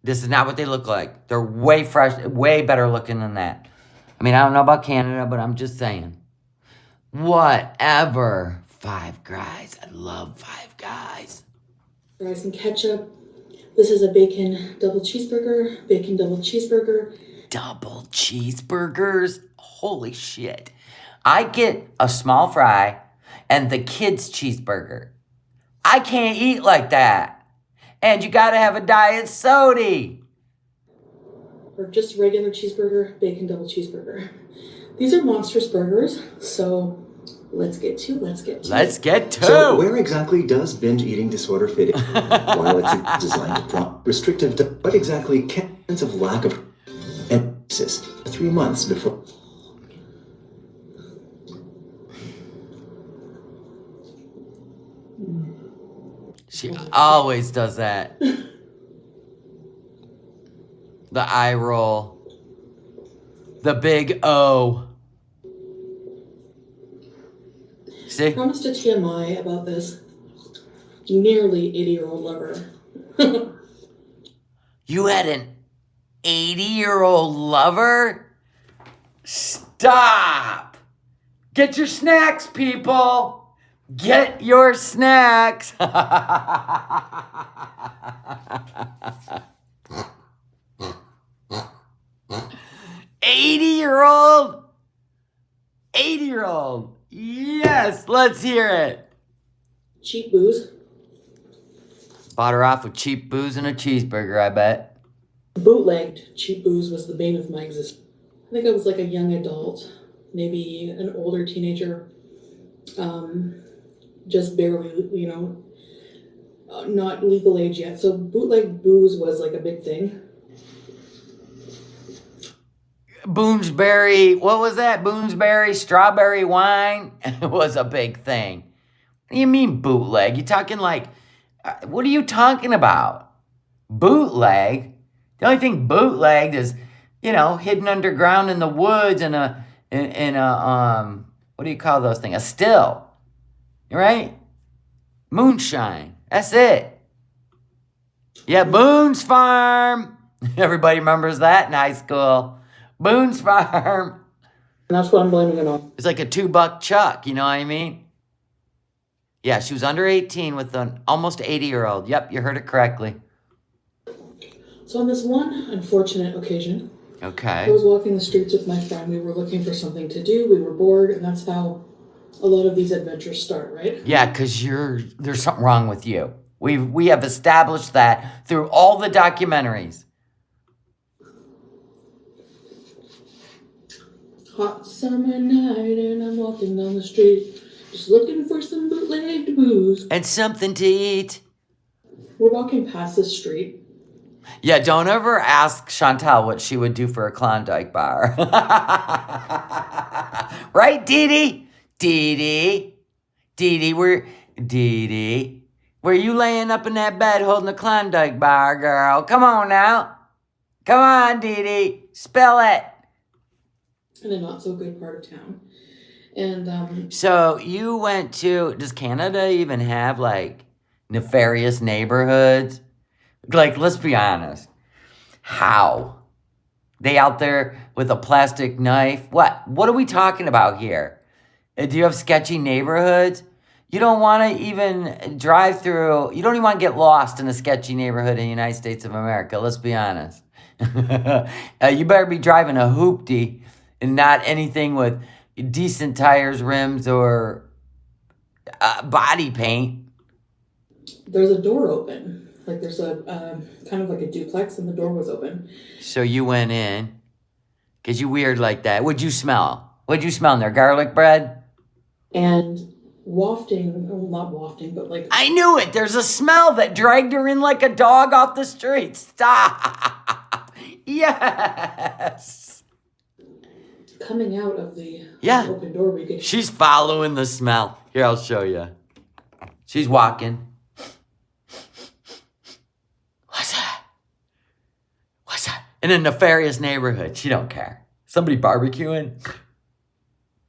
This is not what they look like. They're way fresh, way better looking than that. I mean, I don't know about Canada, but I'm just saying. Whatever. Five Guys. I love Five Guys. Fries and ketchup. This is a bacon double cheeseburger. Double cheeseburgers? Holy shit. I get a small fry and the kids' cheeseburger. I can't eat like that. And you gotta have a diet soda. Or just regular cheeseburger, bacon double cheeseburger. These are monstrous burgers, so let's get to So where exactly does binge eating disorder fit in? While it's designed to prompt restrictive, what exactly can sense of lack of emphasis 3 months before? She always does that. The eye roll. The big O. See? I promised a TMI about this nearly 80-year-old lover. You had an 80-year-old lover? Stop! Get your snacks, people! Get your snacks! 80-year-old? 80-year-old. Yes, let's hear it. Cheap booze. Bought her off with cheap booze and a cheeseburger, I bet. Bootlegged cheap booze was the bane of my existence. I think I was like a young adult, maybe an older teenager, just barely, not legal age yet. So bootleg booze was like a big thing. Boonesberry, what was that? Boonesberry strawberry wine was a big thing. What do you mean bootleg? You talking like, what are you talking about? Bootleg? The only thing bootlegged is, hidden underground in the woods in a what do you call those things? A still, right? Moonshine. That's it. Yeah, Boone's Farm. Everybody remembers that in high school. Boone's Farm. And that's what I'm blaming it on. It's like a $2 chuck, you know what I mean? Yeah, she was under 18 with an almost 80-year-old. Yep, you heard it correctly. So on this one unfortunate occasion, I Okay. was walking the streets with my friend. We were looking for something to do. We were bored, and that's how a lot of these adventures start, right? Yeah, because there's something wrong with you. We have established that through all the documentaries. Hot summer night, and I'm walking down the street, just looking for some bootlegged booze. And something to eat. we're walking past this street. Yeah, don't ever ask Chantal what she would do for a Klondike bar. Right, Dee Dee? Dee Dee? Dee Dee, were you laying up in that bed holding a Klondike bar, girl? Come on now. Come on, Dee Dee. Spill it. In a not so good part of town. And So you went to, does Canada even have like nefarious neighborhoods? Like, let's be honest. How? They out there with a plastic knife? What? What are we talking about here? Do you have sketchy neighborhoods? You don't want to even drive through, you don't even want to get lost in a sketchy neighborhood in the United States of America. Let's be honest. You better be driving a hoopty and not anything with decent tires, rims, or body paint. there's a door open. Like there's a kind of like a duplex, and the door was open. So you went in because you weird like that. What'd you smell? What'd you smell in there? Garlic bread? And wafting, well, not wafting, but like I knew it. There's a smell that dragged her in like a dog off the street. Stop. Yes. coming out of the Yeah. open door, we could. She's following the smell. Here, I'll show you. She's walking. What's that? What's that? In a nefarious neighborhood. She don't care. Somebody barbecuing.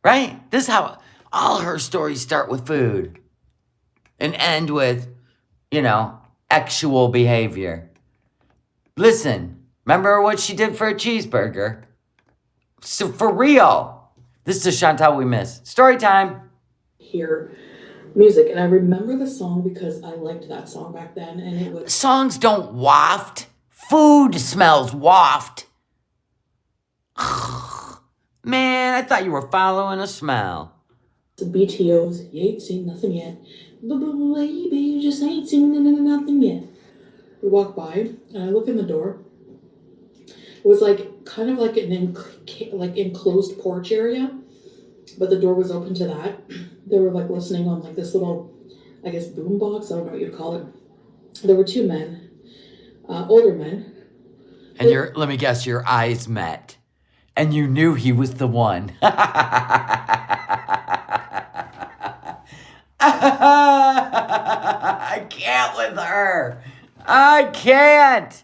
Right? This is how all her stories start with food and end with, actual behavior. Listen, remember what she did for a cheeseburger? So for real. This is Chantal we miss. Story time. Hear music, and I remember the song because I liked that song back then, and it was Songs don't waft. Food smells waft. Man, I thought you were following a smell. the BTOs. You ain't seen nothing yet, but baby, you just ain't seen nothing yet. We walk by, and I look in the door. It was like kind of like an enclosed porch area, but the door was open to that. They were like listening on like this little, I guess, boom box. I don't know what you'd call it. There were two men, older men. And let me guess, your eyes met. And you knew he was the one. I can't with her. I can't.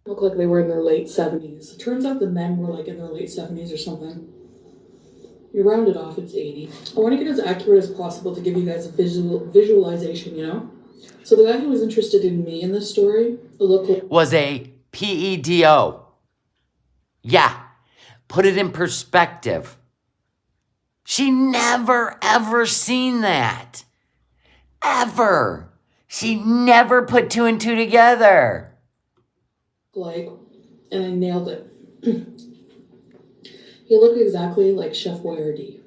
Looked like they were in their late 70s. Turns out the men were like in their late 70s or something. You round it off, it's 80. I want to get as accurate as possible to give you guys a visualization, So the guy who was interested in me in this story looked like... Was a PEDO. Yeah. Put it in perspective. She never, ever seen that. Ever. She never put two and two together. And I nailed it. He looked exactly like Chef Boyardee.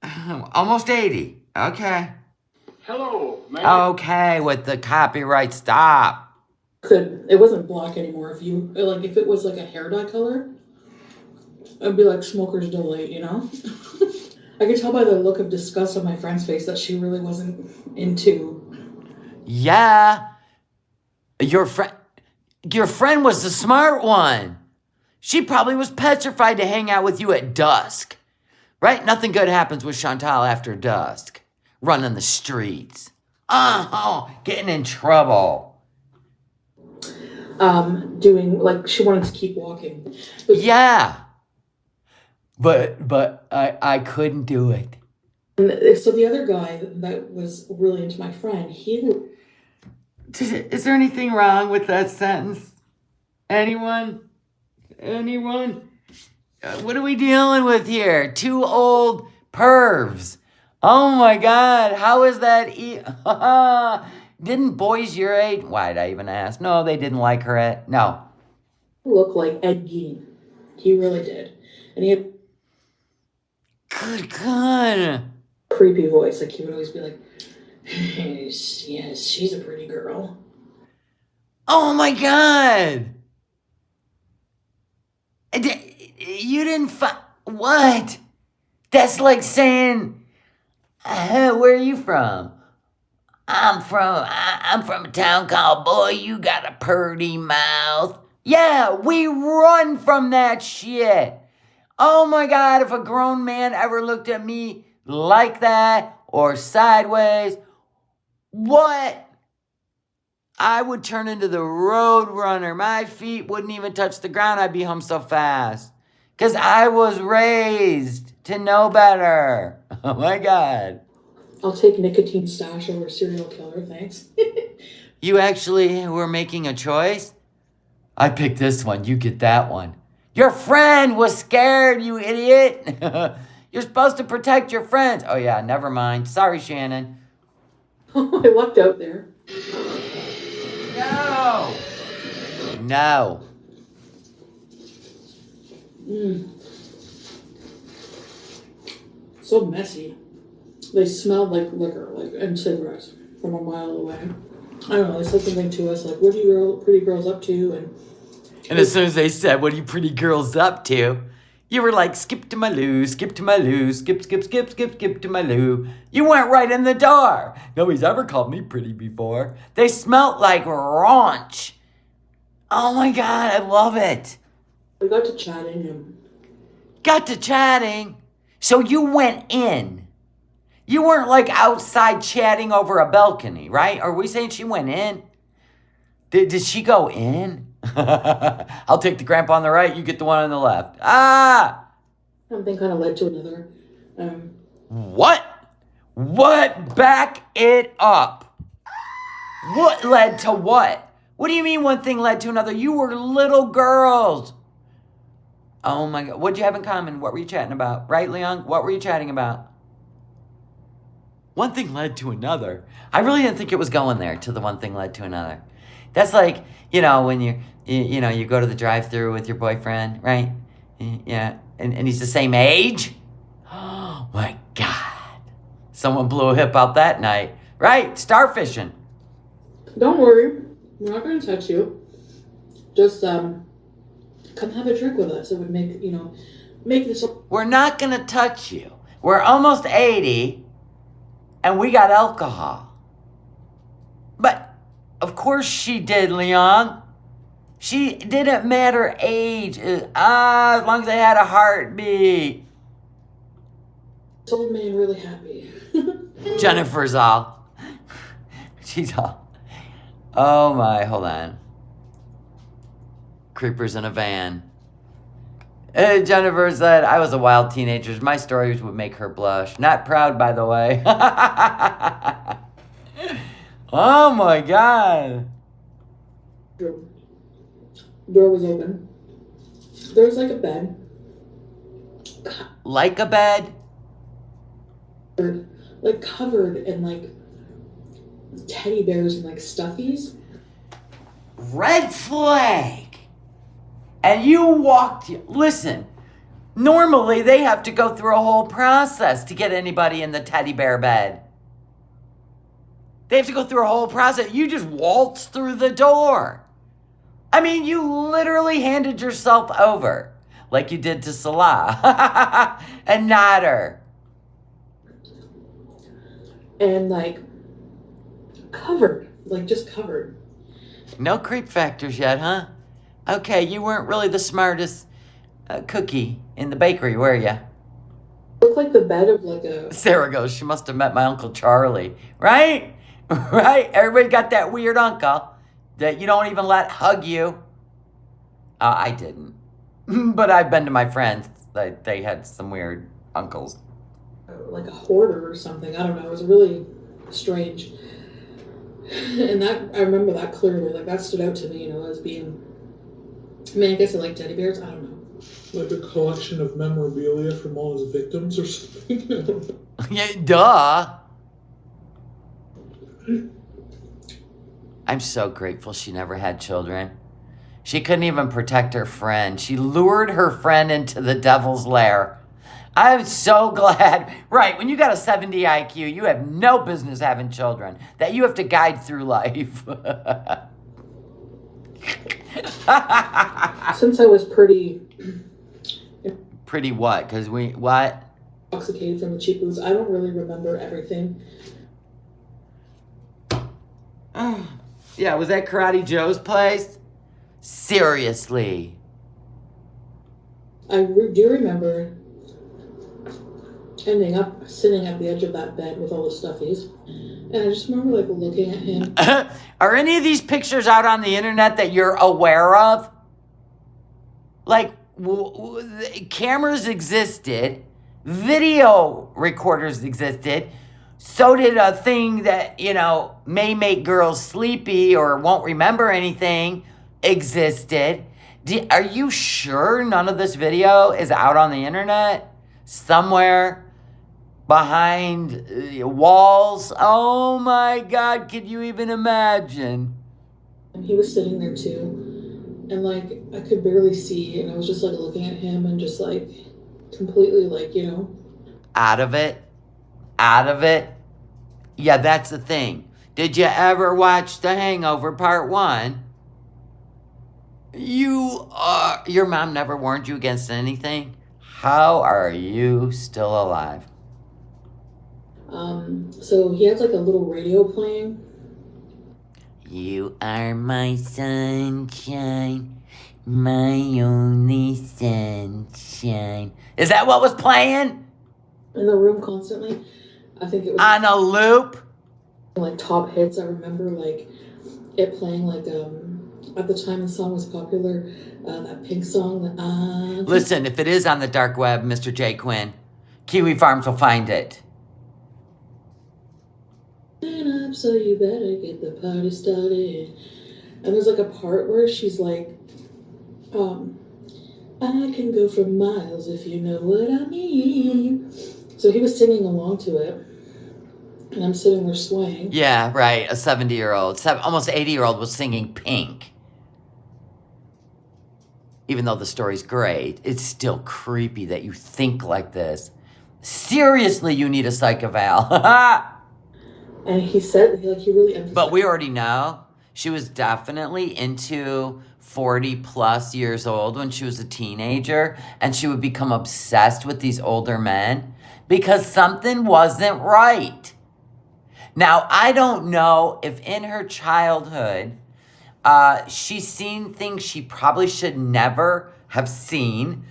Almost 80. Okay. Hello, man. Okay, with the copyright stop. It wasn't black anymore. If it was like a hair dye color, it'd be like Smoker's Delight, I could tell by the look of disgust on my friend's face that she really wasn't into. Yeah. Your friend was the smart one. She probably was petrified to hang out with you at dusk. Right? Nothing good happens with Chantal after dusk. Running the streets. Getting in trouble. She wanted to keep walking. Yeah. But I couldn't do it. And so the other guy that was really into my friend, Is there anything wrong with that sentence? Anyone? What are we dealing with here? Two old pervs. Oh my God, how is that? Didn't boys your age? Why'd I even ask? No, they didn't like her. No. looked like Ed Gein. He really did. And he had Good God. creepy voice. Like he would always be like, yes, she's a pretty girl. Oh my God. You didn't what? That's like saying Where are you from? I'm from a town called Boy, You Got a Purty Mouth. Yeah, we run from that shit. Oh my God, if a grown man ever looked at me like that or sideways, what? I would turn into the road runner. My feet wouldn't even touch the ground. I'd be home so fast. Because I was raised to know better. Oh my God. I'll take nicotine stash over serial killer, thanks. You actually were making a choice? I picked this one. You get that one. Your friend was scared, you idiot. You're supposed to protect your friends. Oh yeah, never mind. Sorry, Shannon. I lucked out there. No. No. So messy. They smelled like liquor, and cigarettes from a mile away. I don't know. They said something to us like, "What are you pretty girls up to?" And as soon as they said, "What are you pretty girls up to?" you were like, "Skip to my loo, skip to my loo, skip to my loo." You went right in the door. Nobody's ever called me pretty before. They smelt like raunch. Oh my God, I love it. We got to chatting. Got to chatting. So you went in. You weren't like outside chatting over a balcony, right? Are we saying she went in? Did she go in? I'll take the grandpa on the right, you get the one on the left. Ah! Something kind of led to another. What? What? Back it up. What led to what? What do you mean one thing led to another? You were little girls. Oh my God. What'd you have in common? What were you chatting about? Right, Leon? What were you chatting about? One thing led to another. I really didn't think it was going there to the one thing led to another. That's like, when you go to the drive-thru with your boyfriend, right? Yeah, and he's the same age. Oh my God. Someone blew a hip out that night. Right, starfishing. Don't worry. We're not going to touch you. Just come have a drink with us. It would make this... We're not going to touch you. We're almost 80, and we got alcohol. But... of course she did, Leon. She didn't matter age. As long as they had a heartbeat. This old man really happy. Jennifer's all. She's all. Oh my, hold on. Creepers in a van. Jennifer said, I was a wild teenager. My stories would make her blush. Not proud, by the way. Oh my God. Door was open. There was like a bed. Like a bed? Like covered in like teddy bears and like stuffies. Red flag. And you walked, listen, normally they have to go through a whole process to get anybody in the teddy bear bed. They have to go through a whole process. You just waltzed through the door. I mean, you literally handed yourself over like you did to Salah and Nader. And like covered, like just covered. No creep factors yet, huh? Okay, you weren't really the smartest cookie in the bakery, were you? Looked like the bed of like a... Sarah goes, she must have met my Uncle Charlie, right? Right? Everybody got that weird uncle that you don't even let hug you. I didn't. But I've been to my friends. They had some weird uncles. Like a hoarder or something. I don't know. It was really strange. And that, I remember that clearly. Like that stood out to me, as being... I mean, I guess I like teddy bears. I don't know. Like a collection of memorabilia from all his victims or something? Yeah, duh. I'm so grateful she never had children. She couldn't even protect her friend. She lured her friend into the devil's lair. I'm so glad. Right, when you got a 70 IQ, you have no business having children. That you have to guide through life. Since I was pretty... Pretty what? Because what? intoxicated from the cheap booze. I don't really remember everything. Yeah, was that Karate Joe's place? Seriously. I do remember ending up sitting at the edge of that bed with all the stuffies. And I just remember like looking at him. Are any of these pictures out on the internet that you're aware of? Like, cameras existed, video recorders existed, so did a thing that, you know, may make girls sleepy or won't remember anything existed. Are you sure none of this video is out on the internet? Somewhere behind walls? Oh my God, could you even imagine? And he was sitting there too. And like, I could barely see. And I was just like looking at him and just like completely like, you know. Out of it. Out of it. Yeah, that's the thing. Did you ever watch The Hangover Part 1? Your mom never warned you against anything? How are you still alive? So he had like a little radio playing. You are my sunshine, my only sunshine. Is that what was playing? In the room constantly. I think it was on a loop. Like top hits. I remember like it playing like at the time the song was popular, that Pink song. Listen, if it is on the dark web, Mr. J. Quinn, Kiwi Farms will find it. Up, so you better get the party started. And there's like a part where she's like, I can go for miles if you know what I mean. So he was singing along to it. And I'm sitting there swaying. Yeah, right. A 70-year-old, almost 80-year-old was singing Pink. Even though the story's great, it's still creepy that you think like this. Seriously, you need a psych eval. And he said, like, he really emphasized. But we already know she was definitely into 40 plus years old when she was a teenager, and she would become obsessed with these older men because something wasn't right. Now, I don't know if in her childhood, she's seen things she probably should never have seen.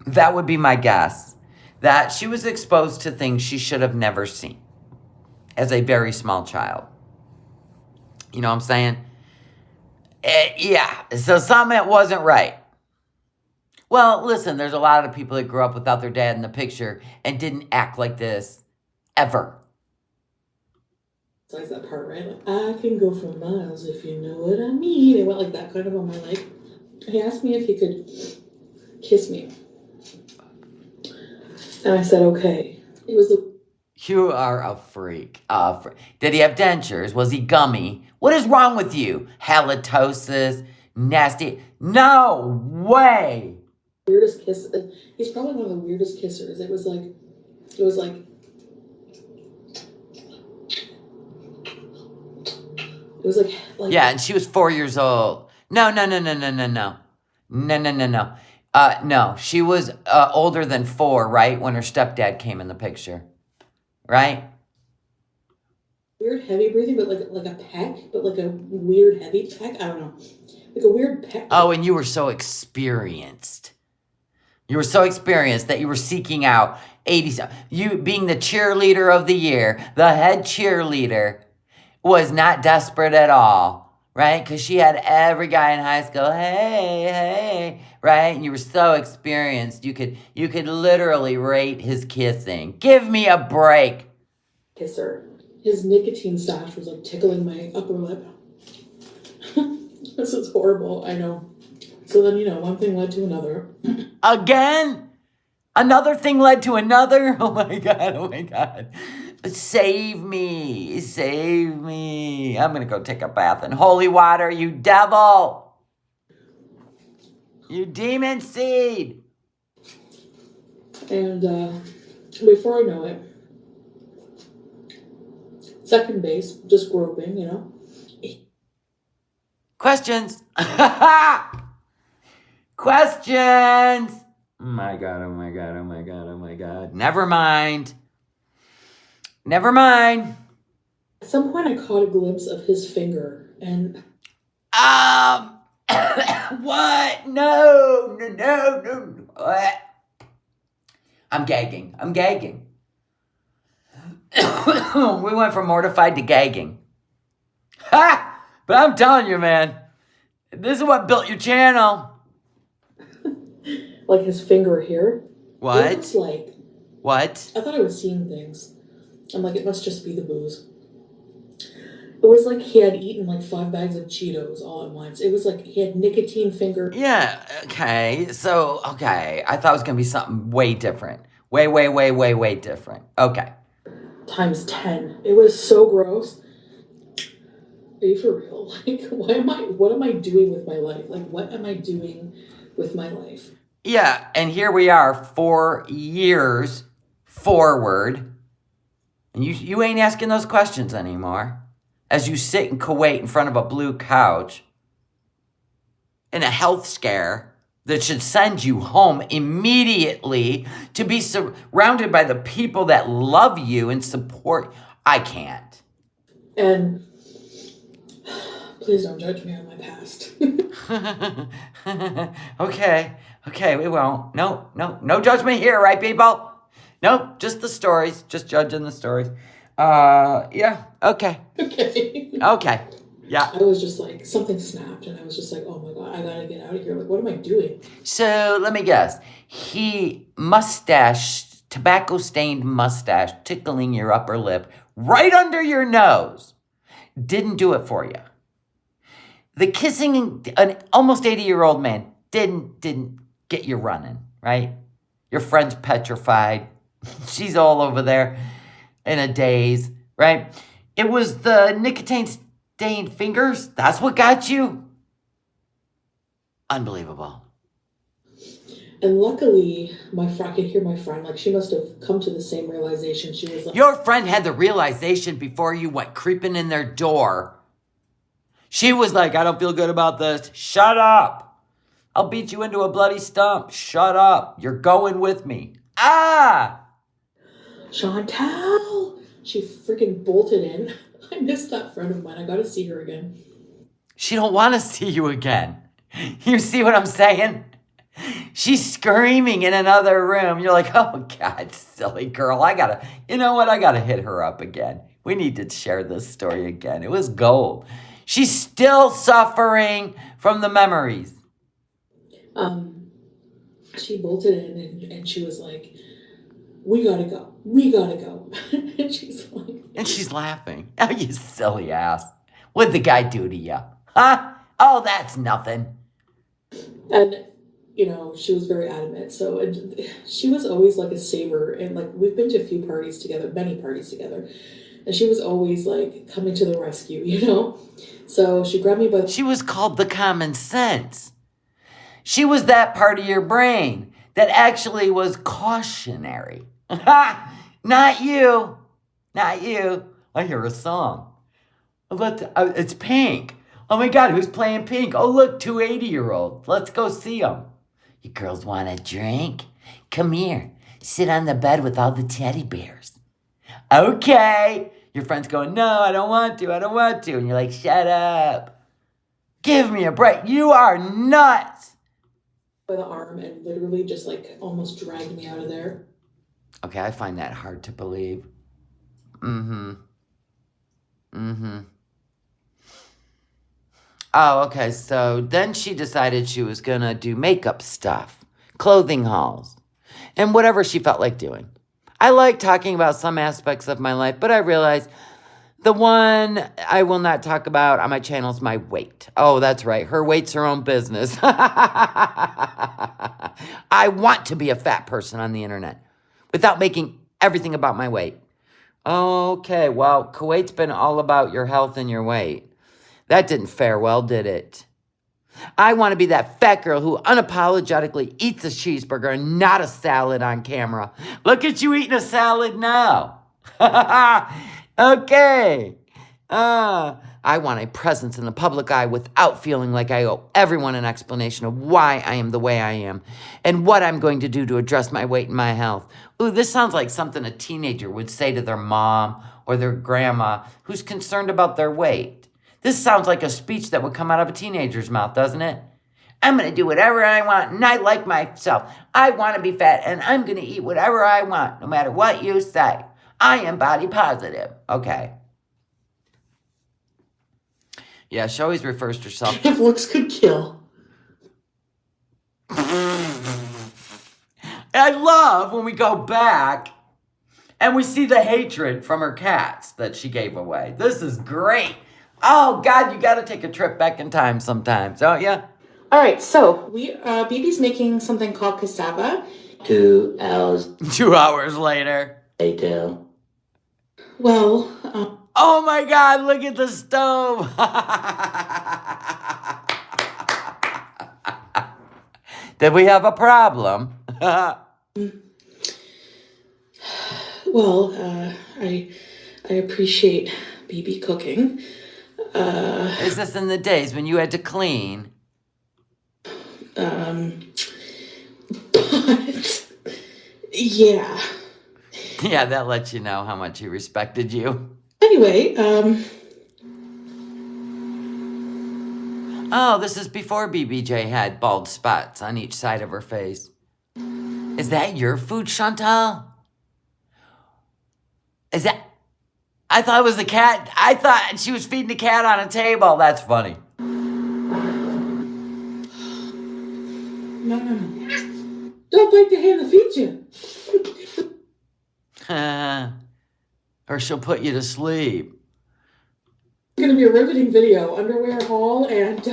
That would be my guess. That she was exposed to things she should have never seen as a very small child. You know what I'm saying? Yeah, so something wasn't right. Well, listen, there's a lot of people that grew up without their dad in the picture and didn't act like this ever. So that's that part, right? Like, I can go for miles if you know what I mean. It went like that kind of on my leg. He asked me if he could kiss me. And I said, okay. It was the... You are a freak. Did he have dentures? Was he gummy? What is wrong with you? Halitosis? Nasty? No way! Weirdest kiss. He's probably one of the weirdest kissers. It was like... Yeah, and she was 4 years old. No. No, she was older than 4, right? When her stepdad came in the picture. Right? Weird heavy breathing, but like a peck, but like a weird heavy peck. I don't know. Like a weird peck. Oh, and you were so experienced. You were so experienced that you were seeking out 80s. You being the cheerleader of the year, the head cheerleader, was not desperate at all, right? Because she had every guy in high school, hey, right? And you were so experienced, you could literally rate his kissing. Give me a break. Kisser. His nicotine stash was like tickling my upper lip. This is horrible, I know. So then, one thing led to another. Again? Another thing led to another? Oh my God. Save me. I'm going to go take a bath in holy water, you devil. You demon seed. And before I know it, second base, just groping, Questions. Questions. My God, oh my God, oh my God, oh my God. Never mind. Never mind. At some point, I caught a glimpse of his finger, and What? No, no, no, no. What? I'm gagging. I'm gagging. We went from mortified to gagging. Ha! But I'm telling you, man, this is what built your channel. like his finger here. What? It was like, What? I thought I was seeing things. I'm like, it must just be the booze. It was like he had eaten like 5 bags of Cheetos all at once. It was like he had nicotine finger. Yeah, okay. So, okay. I thought it was going to be something way different. Way, way, way, way, way different. Okay. Times 10. It was so gross. Are you for real? Like, what am I doing with my life? Like, what am I doing with my life? Yeah, and here we are 4 years forward. And you ain't asking those questions anymore. As you sit in Kuwait in front of a blue couch in a health scare that should send you home immediately to be surrounded by the people that love you and support. I can't. And please don't judge me on my past. Okay, we won't. No judgment here, right, people? Nope, just the stories, just judging the stories. Yeah, okay. Okay, yeah. I was just like, something snapped, and I was just like, oh my God, I gotta get out of here. Like, what am I doing? So, let me guess. Tobacco-stained mustache, tickling your upper lip, right under your nose, didn't do it for you. The kissing an almost 80-year-old man didn't get you running, right? Your friend's petrified. She's all over there in a daze, right? It was the nicotine-stained fingers. That's what got you. Unbelievable. And luckily, I could hear my friend, like, she must have come to the same realization. She was like, Your friend had the realization before you went creeping in their door. She was like, I don't feel good about this. Shut up. I'll beat you into a bloody stump. Shut up. You're going with me. Ah! Chantal! She freaking bolted in. I missed that friend of mine. I gotta see her again. She don't want to see you again. You see what I'm saying? She's screaming in another room. You're like, oh, God, silly girl. You know what? I gotta hit her up again. We need to share this story again. It was gold. She's still suffering from the memories. She bolted in and she was like, we gotta go. We gotta go. And she's like... And she's laughing. Oh, you silly ass. What'd the guy do to you? Huh? Oh, that's nothing. And, you know, she was very adamant. So she was always like a saver. And, like, we've been to a few parties together, many parties together. And she was always, like, coming to the rescue, you know? So she grabbed me by the... She was called the common sense. She was that part of your brain that actually was cautionary. Not you. Not you. I hear a song. It's Pink. Oh my God, who's playing Pink? Oh, look, 2 80-year-olds. Let's go see them. You girls want a drink? Come here. Sit on the bed with all the teddy bears. Okay. Your friend's going, no, I don't want to. And you're like, shut up. Give me a break. You are nuts. By the arm and literally just like almost dragged me out of there. Okay, I find that hard to believe. Oh, okay, so then she decided she was gonna do makeup stuff, clothing hauls, and whatever she felt like doing. I like talking about some aspects of my life, but I realized the one I will not talk about on my channel is my weight. Oh, that's right. Her weight's her own business. I want to be a fat person on the internet without making everything about my weight. Okay, well, Kuwait's been all about your health and your weight. That didn't fare well, did it? I want to be that fat girl who unapologetically eats a cheeseburger and not a salad on camera. Look at you eating a salad now. Okay. I I want a presence in the public eye without feeling like I owe everyone an explanation of why I am the way I am and what I'm going to do to address my weight and my health. Ooh, this sounds like something a teenager would say to their mom or their grandma who's concerned about their weight. This sounds like a speech that would come out of a teenager's mouth, doesn't it? I'm going to do whatever I want, and I like myself. I want to be fat, and I'm going to eat whatever I want, no matter what you say. I am body positive. Okay. Yeah, she always refers to herself. If looks could kill. I love when we go back and we see the hatred from her cats that she gave away. This is great. Oh, God, you got to take a trip back in time sometimes, don't you? All right, so BB's making something called cassava. 2 hours 2 hours later. later. Well, Oh, my God, look at the stove. Did we have a problem? well, I appreciate BB cooking. Is this in the days when you had to clean? But yeah. Yeah, that lets you know how much he respected you. Anyway, Oh, this is before BBJ had bald spots on each side of her face. Is that your food, Chantal? Is that... I thought it was the cat. I thought she was feeding the cat on a table. That's funny. no. Don't bite the hand that feeds you. Or she'll put you to sleep. It's going to be a riveting video. Underwear haul and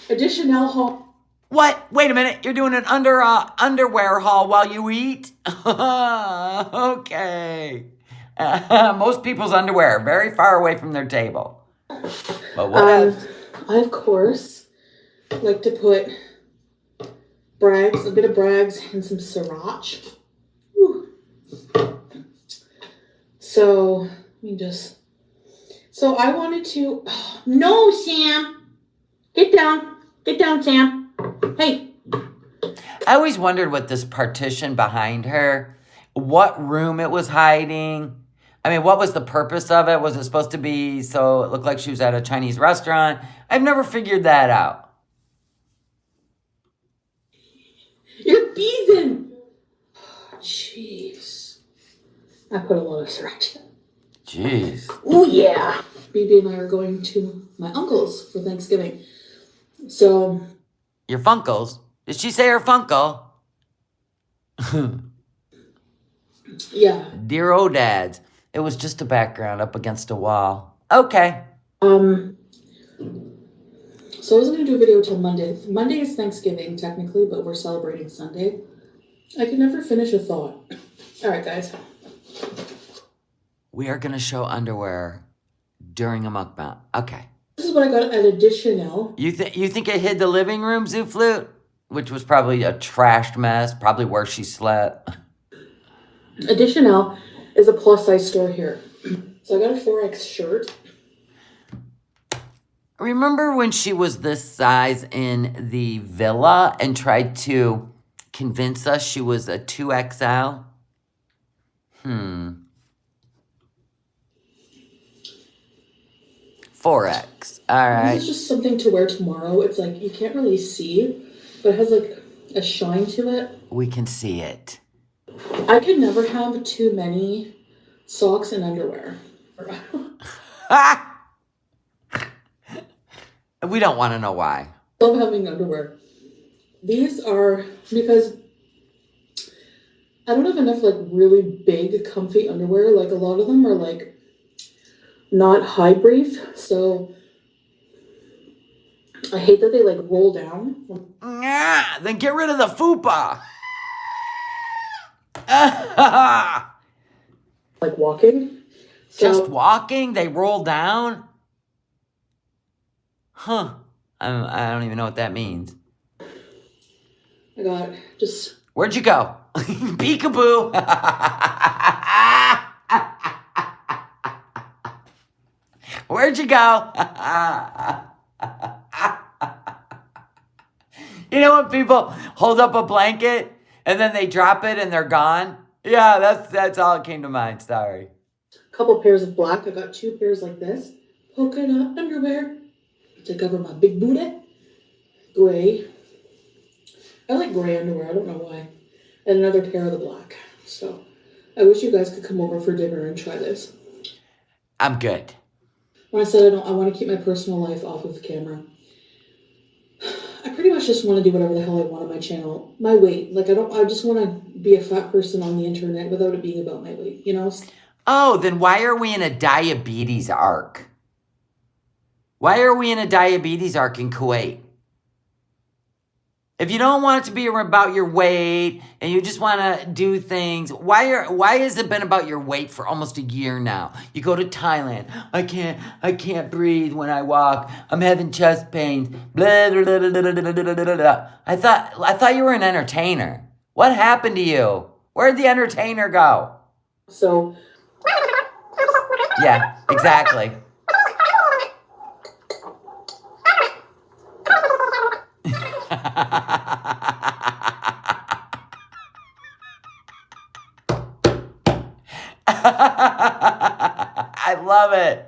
additional haul. What? Wait a minute. You're doing an underwear haul while you eat? Okay. Most people's underwear are very far away from their table. But what else? I, of course, like to put a bit of Bragg's and some sriracha. Whew. So, So I wanted to... No, Sam! Get down, Sam. Hey. I always wondered what this partition behind her, what room it was hiding. I mean, what was the purpose of it? Was it supposed to be so it looked like she was at a Chinese restaurant? I've never figured that out. You're beezing! Jeez. I put a lot of sriracha. Jeez. Oh, yeah. BB and I are going to my uncle's for Thanksgiving. So... Your Funkles? Did she say her Funkle? Yeah. Dear old dads. It was just a background up against a wall. Okay. So I wasn't going to do a video till Monday. Monday is Thanksgiving, technically, but we're celebrating Sunday. I can never finish a thought. All right, guys. We are going to show underwear during a mukbang. Okay. This is what I got at Additional. You think it hid the living room, Zoo Flute? Which was probably a trashed mess, probably where she slept. Additional is a plus-size store here. So I got a 4X shirt. Remember when she was this size in the villa and tried to convince us she was a 2XL? 4X. All right. This is just something to wear tomorrow. It's like, you can't really see, but it has like a shine to it. We can see it. I can never have too many socks and underwear. We don't want to know why. I love having underwear. These are because I don't have enough like really big comfy underwear. Like a lot of them are like not high brief, so I hate that they like roll down. Then get rid of the fupa. Like walking. Just walking? They roll down? Huh. I don't even know what that means. I got just... Where'd you go? Peekaboo. Where'd you go. You know when people hold up a blanket and then they drop it and they're gone? Yeah, that's all that came to mind. Sorry. A couple pairs of black. I got 2 pairs like this. Polka dot underwear to cover my big booty. Gray. I like gray underwear. I don't know why. And another pair of the black. So I wish you guys could come over for dinner and try this. I'm good. When I said I want to keep my personal life off of the camera, I pretty much just want to do whatever the hell I want on my channel. My weight. Like, I just want to be a fat person on the internet without it being about my weight, you know? Oh, then why are we in a diabetes arc? Why are we in a diabetes arc in Kuwait? If you don't want it to be about your weight and you just want to do things, why has it been about your weight for almost a year now? You go to Thailand. I can't breathe when I walk. I'm having chest pains. Blah, blah, blah, blah, blah, blah, blah, blah, blah. I thought you were an entertainer. What happened to you? Where'd the entertainer go? So. Yeah, exactly. I love it.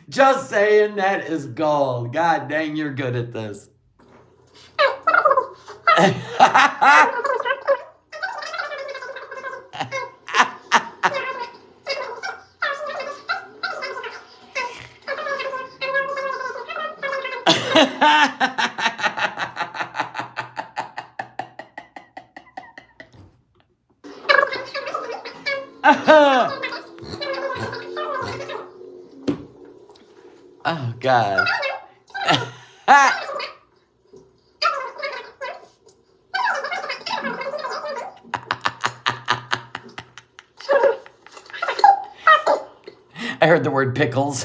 Just saying, that is gold. God dang, you're good at this. Oh, God. I heard the word pickles.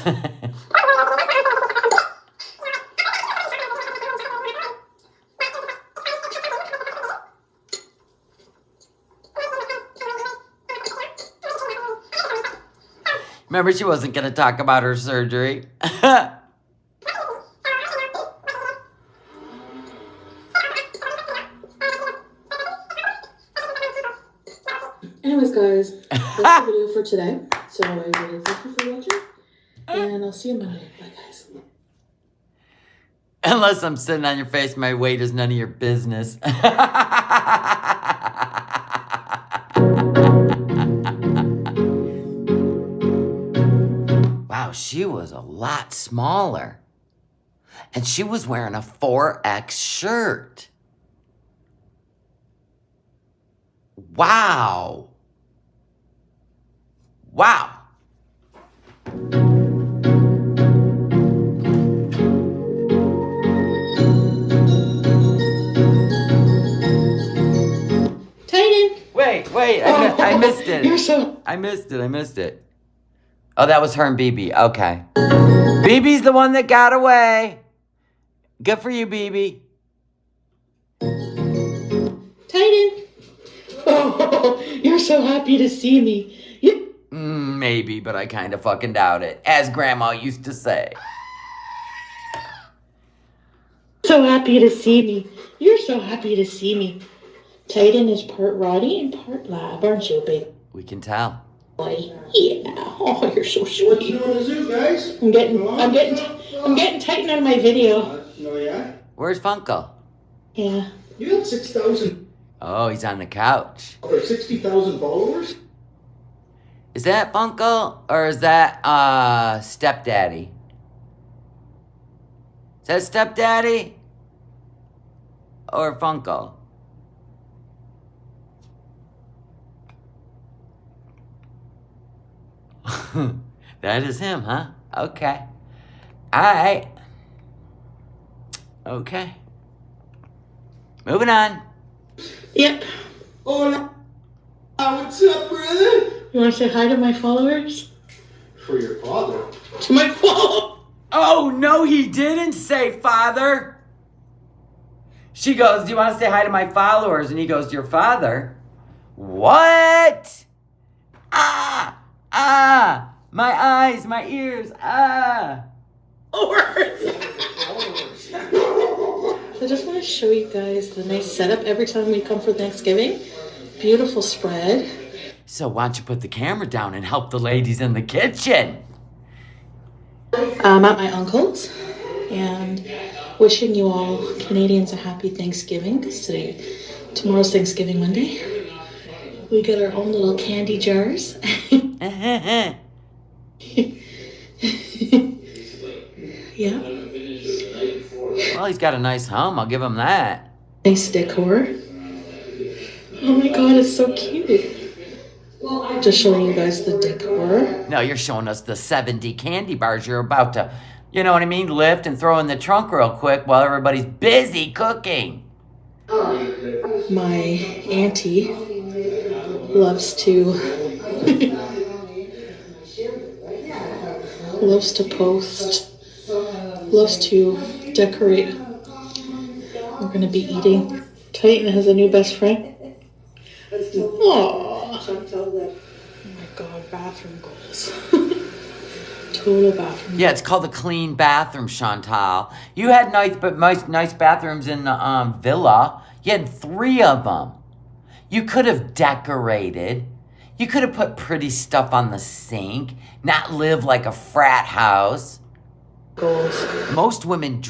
Remember, she wasn't going to talk about her surgery. Anyways, guys, that's the video for today. So I really thank you for watching. And I'll see you Monday. Bye, guys. Unless I'm sitting on your face, my weight is none of your business. Wow, she was a lot smaller. And she was wearing a 4X shirt. Wow. Wow. Titan. Wait, I missed it. You're so... I missed it. Oh, that was her and BB. Okay. BB's the one that got away. Good for you, BB. Titan. Oh, you're so happy to see me. Maybe, but I kind of fucking doubt it. As Grandma used to say. So happy to see me. You're so happy to see me. Titan is part Roddy and part Lab, aren't you, babe? We can tell. Boy, yeah. Oh, you're so sweet. What you doing to the zoo, guys? I'm getting Titan on my video. Oh, yeah? Where's Funko? Yeah. You have 6,000 Oh, he's on the couch. or 60,000 followers? Is that Funko or is that Stepdaddy? Is that Stepdaddy or Funko? That is him, huh? Okay. Alright. Okay. Moving on. Yep. Hola. What's up, brother? You want to say hi to my followers? For your father. To my follow. Oh, no, he didn't say father. She goes, do you want to say hi to my followers? And he goes, your father? What? My eyes, my ears, I just want to show you guys the nice setup every time we come for Thanksgiving. Beautiful spread. So why don't you put the camera down and help the ladies in the kitchen? I'm at my uncle's and wishing you all Canadians a happy Thanksgiving because tomorrow's Thanksgiving Monday. We got our own little candy jars. Yeah. Well, he's got a nice home. I'll give him that. Nice decor. Oh my god, it's so cute. Just showing you guys the decor. No, you're showing us the 70 candy bars you're about to, you know what I mean, lift and throw in the trunk real quick while everybody's busy cooking. My auntie loves to post, loves to decorate. We're gonna be eating. Titan has a new best friend. Aww. Oh my god, bathroom goals. Total bathroom. Yeah, it's called the clean bathroom, Chantal. You had nice bathrooms in the villa. You had 3 of them. You could have decorated. You could have put pretty stuff on the sink. Not live like a frat house. Goals. Most women,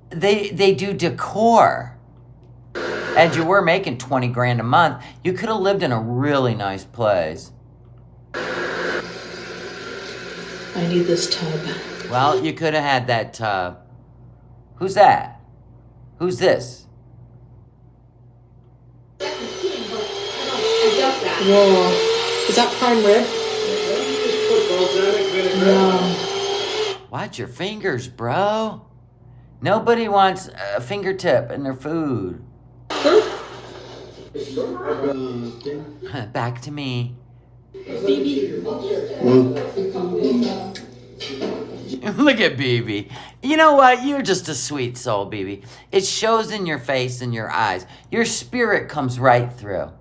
they do decor. And you were making 20 grand a month. You could have lived in a really nice place. I need this tub. Well, you could have had that tub. Who's that? Who's this? Whoa. Is that prime rib? No. Watch your fingers, bro. Nobody wants a fingertip in their food. Back to me. Baby. Look at BB. You know what? You're just a sweet soul, BB. It shows in your face and your eyes. Your spirit comes right through.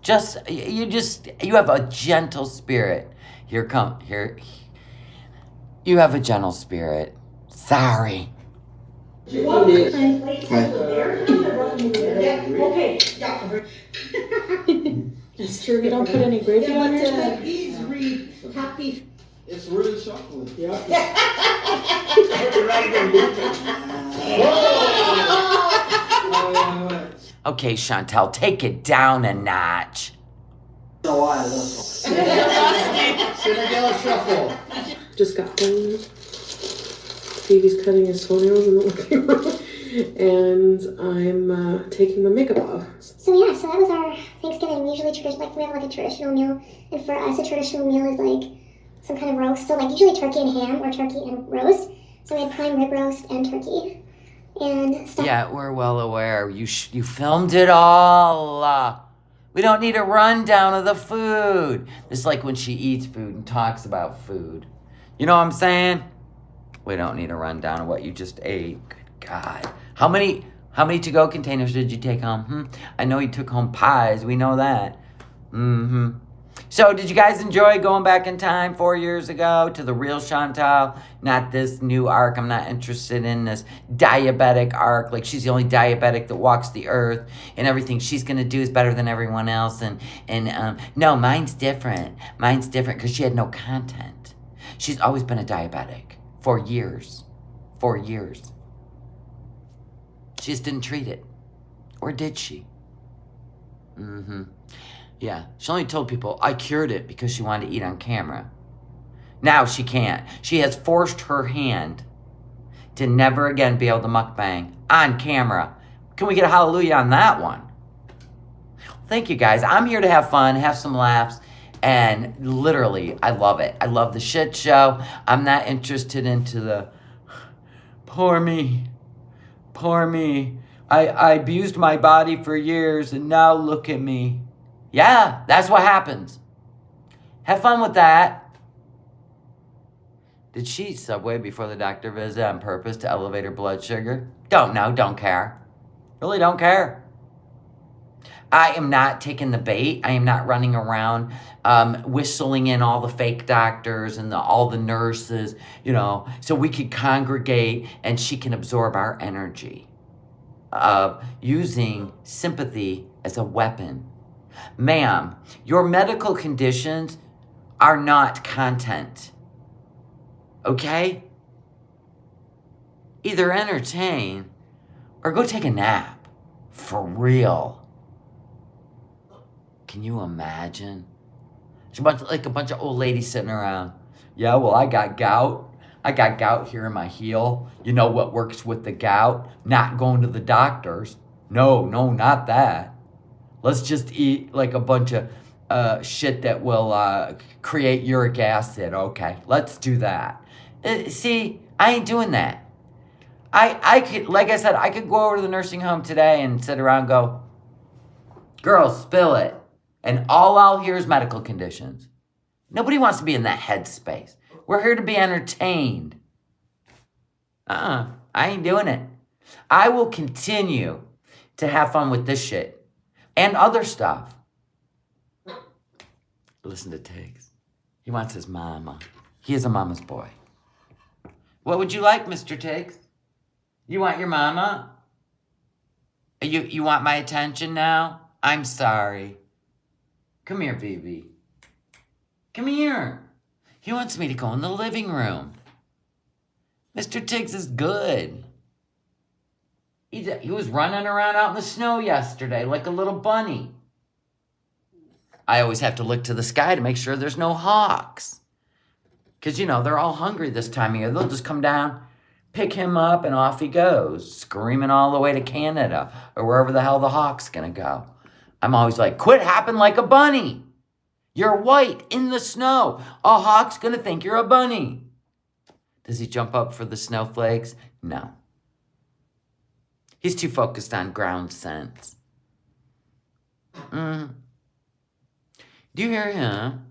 You have a gentle spirit. Here. You have a gentle spirit. Sorry. It's true. You don't put any gravy on your stuff? It's really chocolate. Yeah. Okay, Chantal, take it down a notch. Cinderella shuffle. Just got home. Phoebe's cutting his toenails in the living room. And I'm taking my makeup off. So that was our Thanksgiving. Usually we have like a traditional meal. And for us, a traditional meal is like some kind of roast. So like usually turkey and ham or turkey and roast. So we had prime rib roast and turkey. And stuff. Yeah, we're well aware. You filmed it all. We don't need a rundown of the food. It's like when she eats food and talks about food. You know what I'm saying? We don't need a rundown of what you just ate. Good God. How many to-go containers did you take home? I know you took home pies. We know that. So did you guys enjoy going back in time 4 years ago to the real Chantal? Not this new arc. I'm not interested in this diabetic arc. Like she's the only diabetic that walks the earth and everything she's going to do is better than everyone else. No, mine's different. Mine's different because she had no content. She's always been a diabetic for years. 4 years. She just didn't treat it. Or did she? Yeah, she only told people, I cured it because she wanted to eat on camera. Now she can't. She has forced her hand to never again be able to mukbang on camera. Can we get a hallelujah on that one? Thank you, guys. I'm here to have fun, have some laughs, and literally, I love it. I love the shit show. I'm not interested into the, poor me. I abused my body for years, and now look at me. Yeah, that's what happens. Have fun with that. Did she eat Subway before the doctor visit on purpose to elevate her blood sugar? Don't know, don't care. Really don't care. I am not taking the bait. I am not running around whistling in all the fake doctors and all the nurses, so we could congregate and she can absorb our energy of using sympathy as a weapon. Ma'am, your medical conditions are not content. Okay? Either entertain or go take a nap. For real. Can you imagine? It's a bunch of old ladies sitting around. Yeah, well, I got gout. I got gout here in my heel. You know what works with the gout? Not going to the doctors. No, not that. Let's just eat like a bunch of shit that will create uric acid. Okay, let's do that. See, I ain't doing that. I could, like I said, I could go over to the nursing home today and sit around and go, girls, spill it. And all I'll hear is medical conditions. Nobody wants to be in that headspace. We're here to be entertained. I ain't doing it. I will continue to have fun with this shit and other stuff. Listen to Tiggs. He wants his mama. He is a mama's boy. What would you like, Mr. Tiggs? You want your mama? You want my attention now? I'm sorry. Come here, baby. Come here. He wants me to go in the living room. Mr. Tiggs is good. He was running around out in the snow yesterday like a little bunny. I always have to look to the sky to make sure there's no hawks. Because, they're all hungry this time of year. They'll just come down, pick him up, and off he goes, screaming all the way to Canada or wherever the hell the hawk's going to go. I'm always like, quit hopping like a bunny. You're white in the snow. A hawk's going to think you're a bunny. Does he jump up for the snowflakes? No. He's too focused on ground sense. Do you hear him?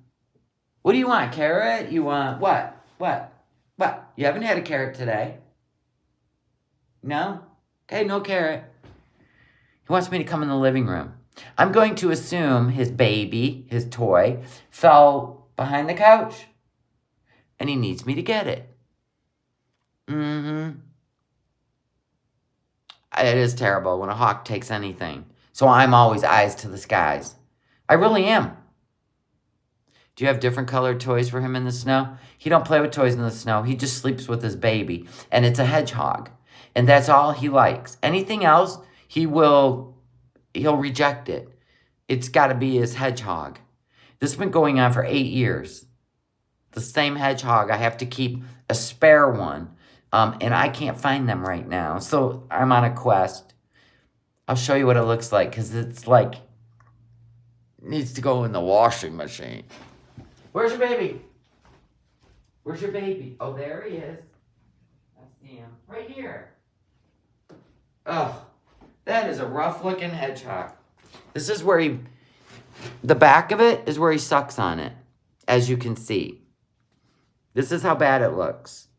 What do you want, carrot? You want what? What? You haven't had a carrot today? No? Okay, no carrot. He wants me to come in the living room. I'm going to assume his baby, his toy, fell behind the couch. And he needs me to get it. It is terrible when a hawk takes anything. So I'm always eyes to the skies. I really am. Do you have different colored toys for him in the snow? He don't play with toys in the snow. He just sleeps with his baby. And it's a hedgehog. And that's all he likes. Anything else, he'll reject it. It's got to be his hedgehog. This has been going on for 8 years. The same hedgehog. I have to keep a spare one. And I can't find them right now. So I'm on a quest. I'll show you what it looks like. Because it's like, needs to go in the washing machine. Where's your baby? Where's your baby? Oh, there he is. I see him. Right here. Oh, that is a rough looking hedgehog. This is where the back of it is where he sucks on it. As you can see. This is how bad it looks.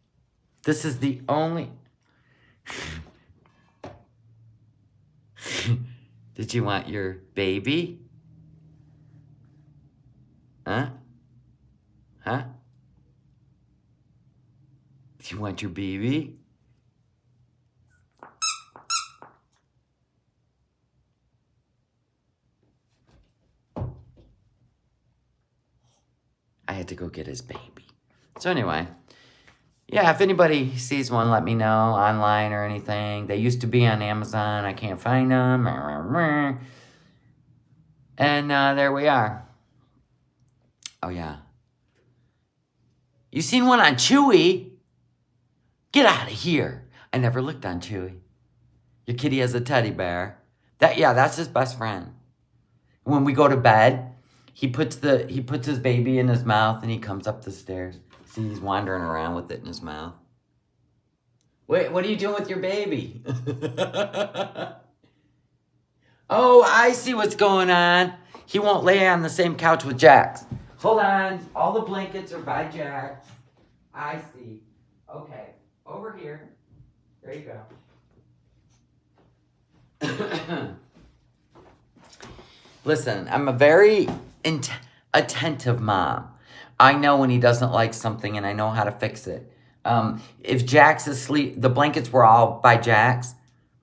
This is the only... Did you want your baby? Huh? Huh? Do you want your baby? I had to go get his baby. So anyway, yeah, if anybody sees one, let me know online or anything. They used to be on Amazon. I can't find them. And there we are. Oh, yeah. You seen one on Chewy? Get out of here. I never looked on Chewy. Your kitty has a teddy bear. That's his best friend. When we go to bed, he puts his baby in his mouth and he comes up the stairs. See, he's wandering around with it in his mouth. Wait, what are you doing with your baby? Oh, I see what's going on. He won't lay on the same couch with Jax. Hold on. All the blankets are by Jax. I see. Okay. Over here. There you go. Listen, I'm a very attentive mom. I know when he doesn't like something and I know how to fix it. If Jack's asleep, the blankets were all by Jack's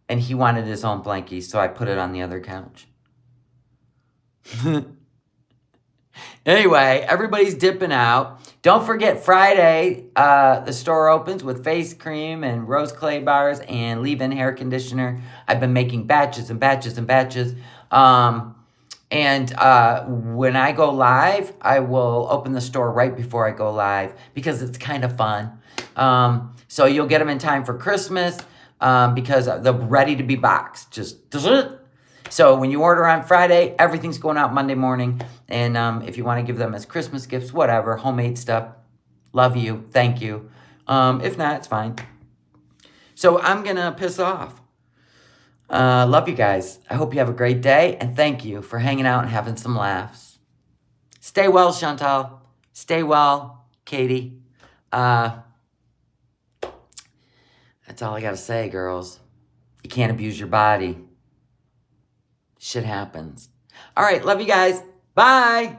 and he wanted his own blankie, so I put it on the other couch. Anyway, everybody's dipping out. Don't forget Friday, the store opens with face cream and rose clay bars and leave-in hair conditioner. I've been making batches and batches and batches. And when I go live, I will open the store right before I go live because it's kind of fun. So you'll get them in time for Christmas because they're ready to be boxed. So when you order on Friday, everything's going out Monday morning. And if you want to give them as Christmas gifts, whatever, homemade stuff, love you, thank you. If not, it's fine. So I'm going to piss off. Love you guys. I hope you have a great day. And thank you for hanging out and having some laughs. Stay well, Chantal. Stay well, Katie. That's all I got to say, girls. You can't abuse your body. Shit happens. All right, love you guys. Bye.